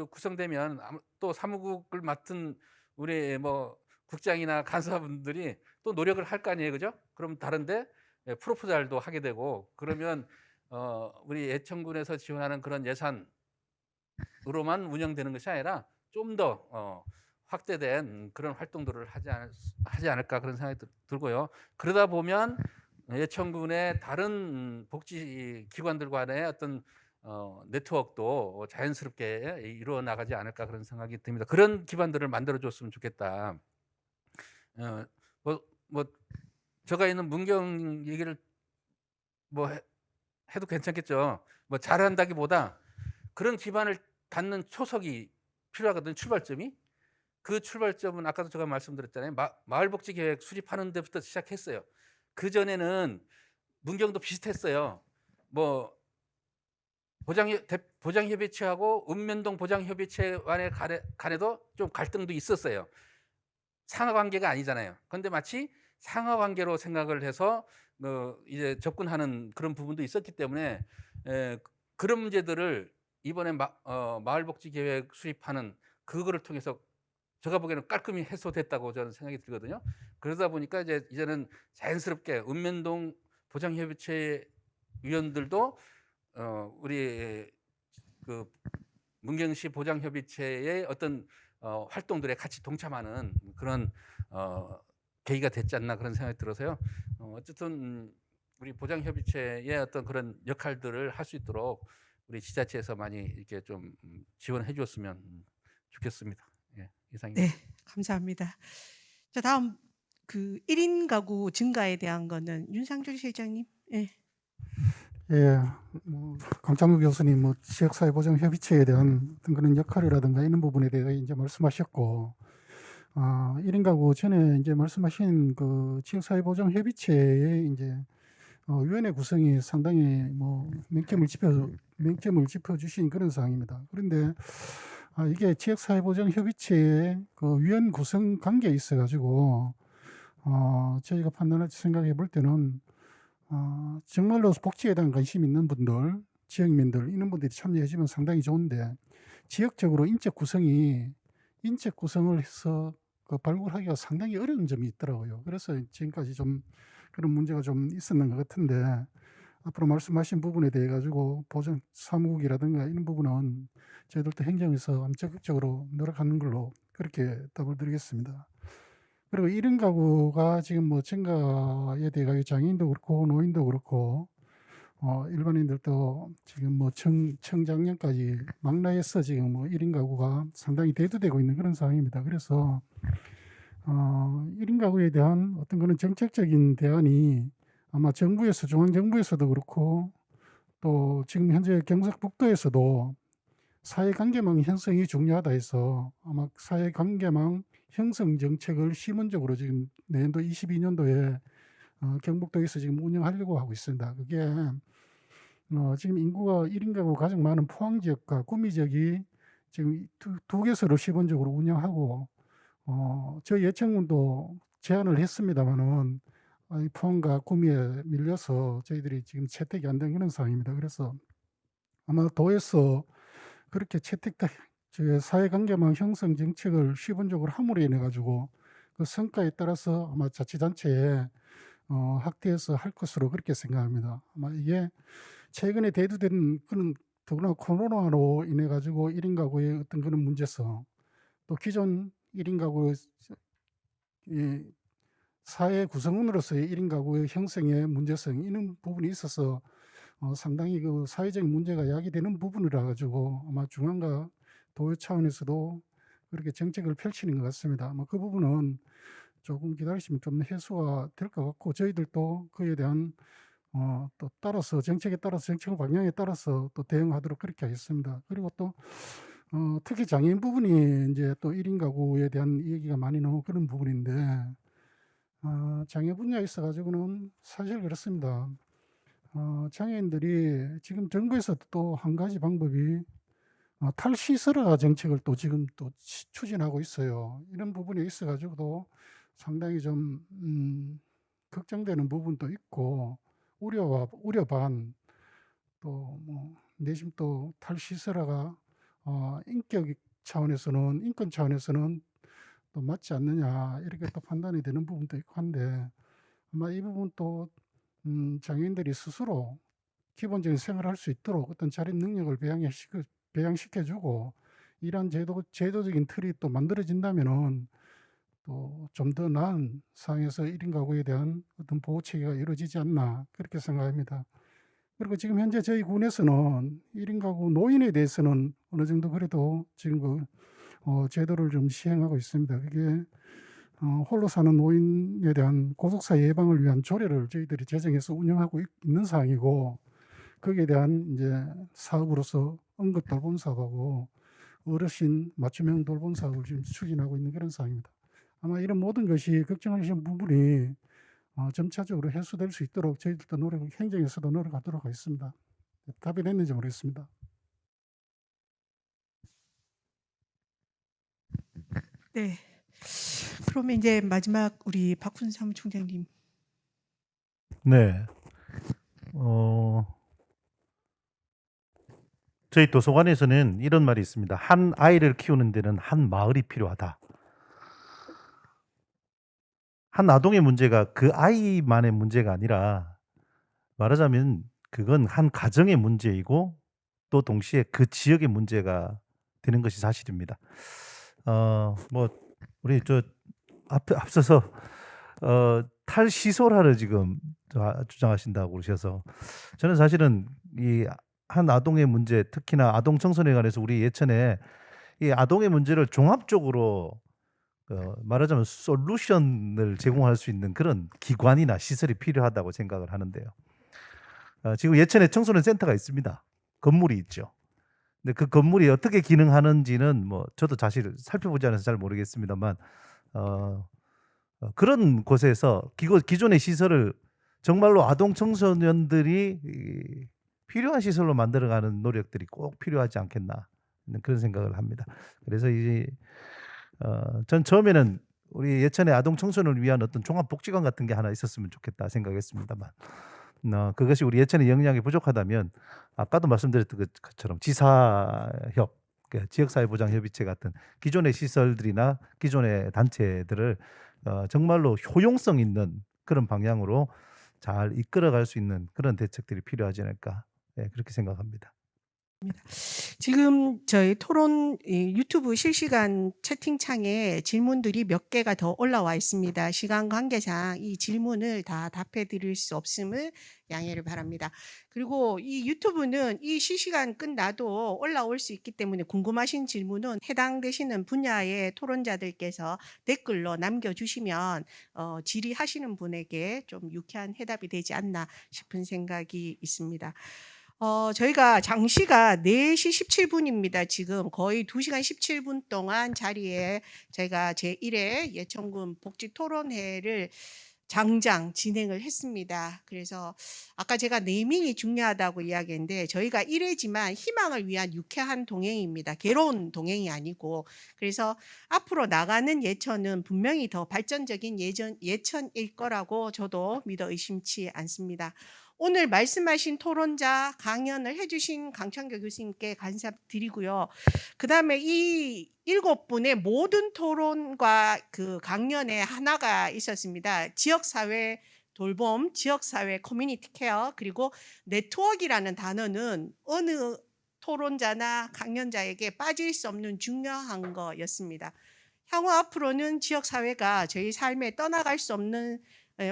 구성되면 또 사무국을 맡은 우리 뭐 국장이나 간사분들이 또 노력을 할 거 아니에요, 그죠? 그럼 다른데 프로포잘도 하게 되고 그러면 우리 예천군에서 지원하는 그런 예산으로만 운영되는 것이 아니라 좀 더 확대된 그런 활동들을 하지 않을까 그런 생각이 들고요. 그러다 보면 예천군의 다른 복지 기관들과의 어떤 네트워크도 자연스럽게 이루어 나가지 않을까 그런 생각이 듭니다. 그런 기반들을 만들어 줬으면 좋겠다. 뭐 제가 있는 문경 얘기를 뭐 해도 괜찮겠죠. 뭐 잘한다기보다 그런 기반을 갖는 초석이 필요하거든요. 출발점이. 그 출발점은 아까도 제가 말씀드렸잖아요. 마을복지계획 수립하는 데부터 시작했어요. 그 전에는 문경도 비슷했어요. 뭐 보장협의체하고 읍면동 보장협의체 간에도 좀 갈등도 있었어요. 상하관계가 아니잖아요. 그런데 마치 상하관계로 생각을 해서 이제 접근하는 그런 부분도 있었기 때문에 그런 문제들을 이번에 마을복지계획 수립하는 그거를 통해서 제가 보기에는 깔끔히 해소됐다고 저는 생각이 들거든요. 그러다 보니까 이제는 자연스럽게 읍면동 보장협의체 위원들도 우리 그 문경시 보장협의체의 어떤 활동들에 같이 동참하는 그런 계기가 됐지 않나 그런 생각이 들어서요. 어쨌든 우리 보장협의체의 어떤 그런 역할들을 할 수 있도록 우리 지자체에서 많이 이렇게 좀 지원해 주었으면 좋겠습니다. 예, 이상입니다. 네, 감사합니다. 자, 다음 그 1인 가구 증가에 대한 거는 윤상준 실장님. 예. 예, 뭐 강창규 교수님 뭐 지역사회보장협의체에 대한 어떤 그런 역할이라든가 이런 부분에 대해 이제 말씀하셨고, 1인 가구 전에 이제 말씀하신 그 지역사회보장협의체의 이제 위원회 구성이 상당히 뭐 맹점을 짚어주신 그런 사항입니다. 그런데 이게 지역사회보장협의체의 그 위원 구성 관계에 있어가지고 저희가 생각해 볼 때는 정말로 복지에 대한 관심 있는 분들, 지역민들 이런 분들이 참여해주면 상당히 좋은데 지역적으로 인적 구성을 해서 그 발굴하기가 상당히 어려운 점이 있더라고요. 그래서 지금까지 좀 그런 문제가 좀 있었는 것 같은데 앞으로 말씀하신 부분에 대해 가지고 보전 사무국이라든가 이런 부분은 저희들도 행정에서 적극적으로 노력하는 걸로 그렇게 답을 드리겠습니다. 그리고 1인 가구가 지금 뭐 증가에 대해 가지고 장애인도 그렇고 노인도 그렇고 일반인들도 지금 뭐 청장년까지 망라해서 지금 뭐 1인 가구가 상당히 대두되고 있는 그런 상황입니다. 그래서 1인 가구에 대한 어떤 그런 정책적인 대안이 아마 중앙정부에서도 그렇고 또 지금 현재 경상북도에서도 사회관계망 형성이 중요하다 해서 아마 사회관계망 형성 정책을 시문적으로 지금 내년도 22년도에 경북도에서 지금 운영하려고 하고 있습니다. 그게 지금 인구가 1인 가구 가장 많은 포항 지역과 구미 지역이 지금 두 개소를 시범적으로 운영하고 저희 예천군도 제안을 했습니다마는 이 포항과 구미에 밀려서 저희들이 지금 채택이 안 된 그런 상황입니다. 그래서 아마 도에서 그렇게 사회관계망 형성 정책을 시범적으로 함으로 인해 가지고 그 성과에 따라서 아마 자치단체에 확대해서 할 것으로 그렇게 생각합니다. 아마 이게 최근에 대두된 그런 더구나 코로나로 인해 가지고 1인 가구의 어떤 그런 문제성, 또 기존 1인 가구의 이 사회 구성원으로서의 1인 가구의 형성의 문제성, 이런 부분이 있어서 상당히 그 사회적인 문제가 야기되는 부분이라 가지고 아마 중앙과 도요 차원에서도 그렇게 정책을 펼치는 것 같습니다. 아마 그 부분은 조금 기다리시면 좀 해소가 될 것 같고, 저희들도 그에 대한 또 따라서 정책 방향에 따라서 또 대응하도록 그렇게 하겠습니다. 그리고 또 특히 장애인 부분이 이제 또 1인 가구에 대한 얘기가 많이 나오고 그런 부분인데, 장애 분야에 있어 가지고는 사실 그렇습니다. 장애인들이 지금 정부에서도 또 한 가지 방법이 탈시설화 정책을 또 지금 또 추진하고 있어요. 이런 부분에 있어 가지고도 상당히 좀 걱정되는 부분도 있고, 우려 반, 또 뭐 내심 또 탈시설화가 인격 차원에서는, 인권 차원에서는 또 맞지 않느냐, 이렇게 또 판단이 되는 부분도 있고 한데, 아마 이 부분 또 장애인들이 스스로 기본적인 생활을 할 수 있도록 어떤 자립 능력을 배양시켜주고 이러한 제도적인 틀이 또 만들어진다면은 또 좀 더 나은 상황에서 1인 가구에 대한 어떤 보호 체계가 이루어지지 않나, 그렇게 생각합니다. 그리고 지금 현재 저희 군에서는 1인 가구 노인에 대해서는 어느 정도 그래도 지금 그 제도를 좀 시행하고 있습니다. 그게 홀로 사는 노인에 대한 고독사 예방을 위한 조례를 저희들이 제정해서 운영하고 있는 상황이고, 거기에 대한 이제 사업으로서 응급 돌봄 사업하고 어르신 맞춤형 돌봄 사업을 지금 추진하고 있는 그런 상황입니다. 아마 이런 모든 것이 걱정하시는 부분이 점차적으로 해소될 수 있도록 저희들도 행정에서도 노력하도록 하겠습니다. 답이 됐는지 모르겠습니다. 네. 그러면 이제 마지막 우리 박훈 사무총장님. 네. 저희 도서관에서는 이런 말이 있습니다. 한 아이를 키우는 데는 한 마을이 필요하다. 한 아동의 문제가 그 아이만의 문제가 아니라, 말하자면 그건 한 가정의 문제이고 또 동시에 그 지역의 문제가 되는 것이 사실입니다. 뭐 우리 앞서서 탈시설화를 지금 주장하신다고 그러셔서, 저는 사실은 이 한 아동의 문제, 특히나 아동 청소년에 관해서 우리 예천에 이 아동의 문제를 종합적으로 말하자면 솔루션을 제공할 수 있는 그런 기관이나 시설이 필요하다고 생각을 하는데요. 지금 예천에 청소년 센터가 있습니다. 건물이 있죠. 근데 그 건물이 어떻게 기능하는지는 뭐 저도 사실 살펴보지 않아서 잘 모르겠습니다만, 그런 곳에서 기존의 시설을 정말로 아동 청소년들이 필요한 시설로 만들어가는 노력들이 꼭 필요하지 않겠나, 그런 생각을 합니다. 그래서 전 처음에는 우리 예천의 아동 청소년을 위한 어떤 종합복지관 같은 게 하나 있었으면 좋겠다 생각했습니다만, 그것이 우리 예천의 역량이 부족하다면 아까도 말씀드렸던 것처럼 지사협, 지역사회보장협의체 같은 기존의 시설들이나 기존의 단체들을 정말로 효용성 있는 그런 방향으로 잘 이끌어갈 수 있는 그런 대책들이 필요하지 않을까, 그렇게 생각합니다. 지금 저희 토론 유튜브 실시간 채팅창에 질문들이 몇 개가 더 올라와 있습니다. 시간 관계상 이 질문을 다 답해 드릴 수 없음을 양해를 바랍니다. 그리고 이 유튜브는 이 실시간 끝나도 올라올 수 있기 때문에 궁금하신 질문은 해당되시는 분야의 토론자들께서 댓글로 남겨주시면 질의하시는 분에게 좀 유쾌한 해답이 되지 않나 싶은 생각이 있습니다. 저희가 장시가 4시 17분입니다. 지금 거의 2시간 17분 동안 자리에 저희가 제1회 예천군 복지 토론회를 장장 진행을 했습니다. 그래서 아까 제가 네이밍이 중요하다고 이야기했는데 저희가 1회지만 희망을 위한 유쾌한 동행입니다. 괴로운 동행이 아니고. 그래서 앞으로 나가는 예천은 분명히 더 발전적인 예천일 거라고 저도 믿어 의심치 않습니다. 오늘 말씀하신 토론자 강연을 해주신 강창규 교수님께 감사드리고요. 그 다음에 이 7분의 모든 토론과 그 강연에 하나가 있었습니다. 지역사회 돌봄, 지역사회 커뮤니티 케어, 그리고 네트워크라는 단어는 어느 토론자나 강연자에게 빠질 수 없는 중요한 거였습니다. 향후 앞으로는 지역사회가 저희 삶에 떠나갈 수 없는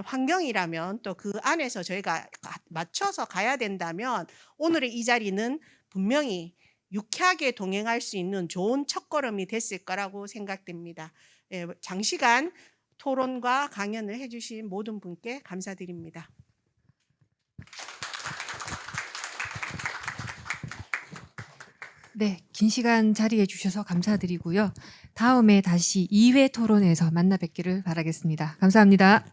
환경이라면 또 그 안에서 저희가 맞춰서 가야 된다면 오늘의 이 자리는 분명히 유쾌하게 동행할 수 있는 좋은 첫걸음이 됐을 거라고 생각됩니다. 장시간 토론과 강연을 해주신 모든 분께 감사드립니다. 네, 긴 시간 자리해 주셔서 감사드리고요. 다음에 다시 2회 토론에서 만나 뵙기를 바라겠습니다. 감사합니다.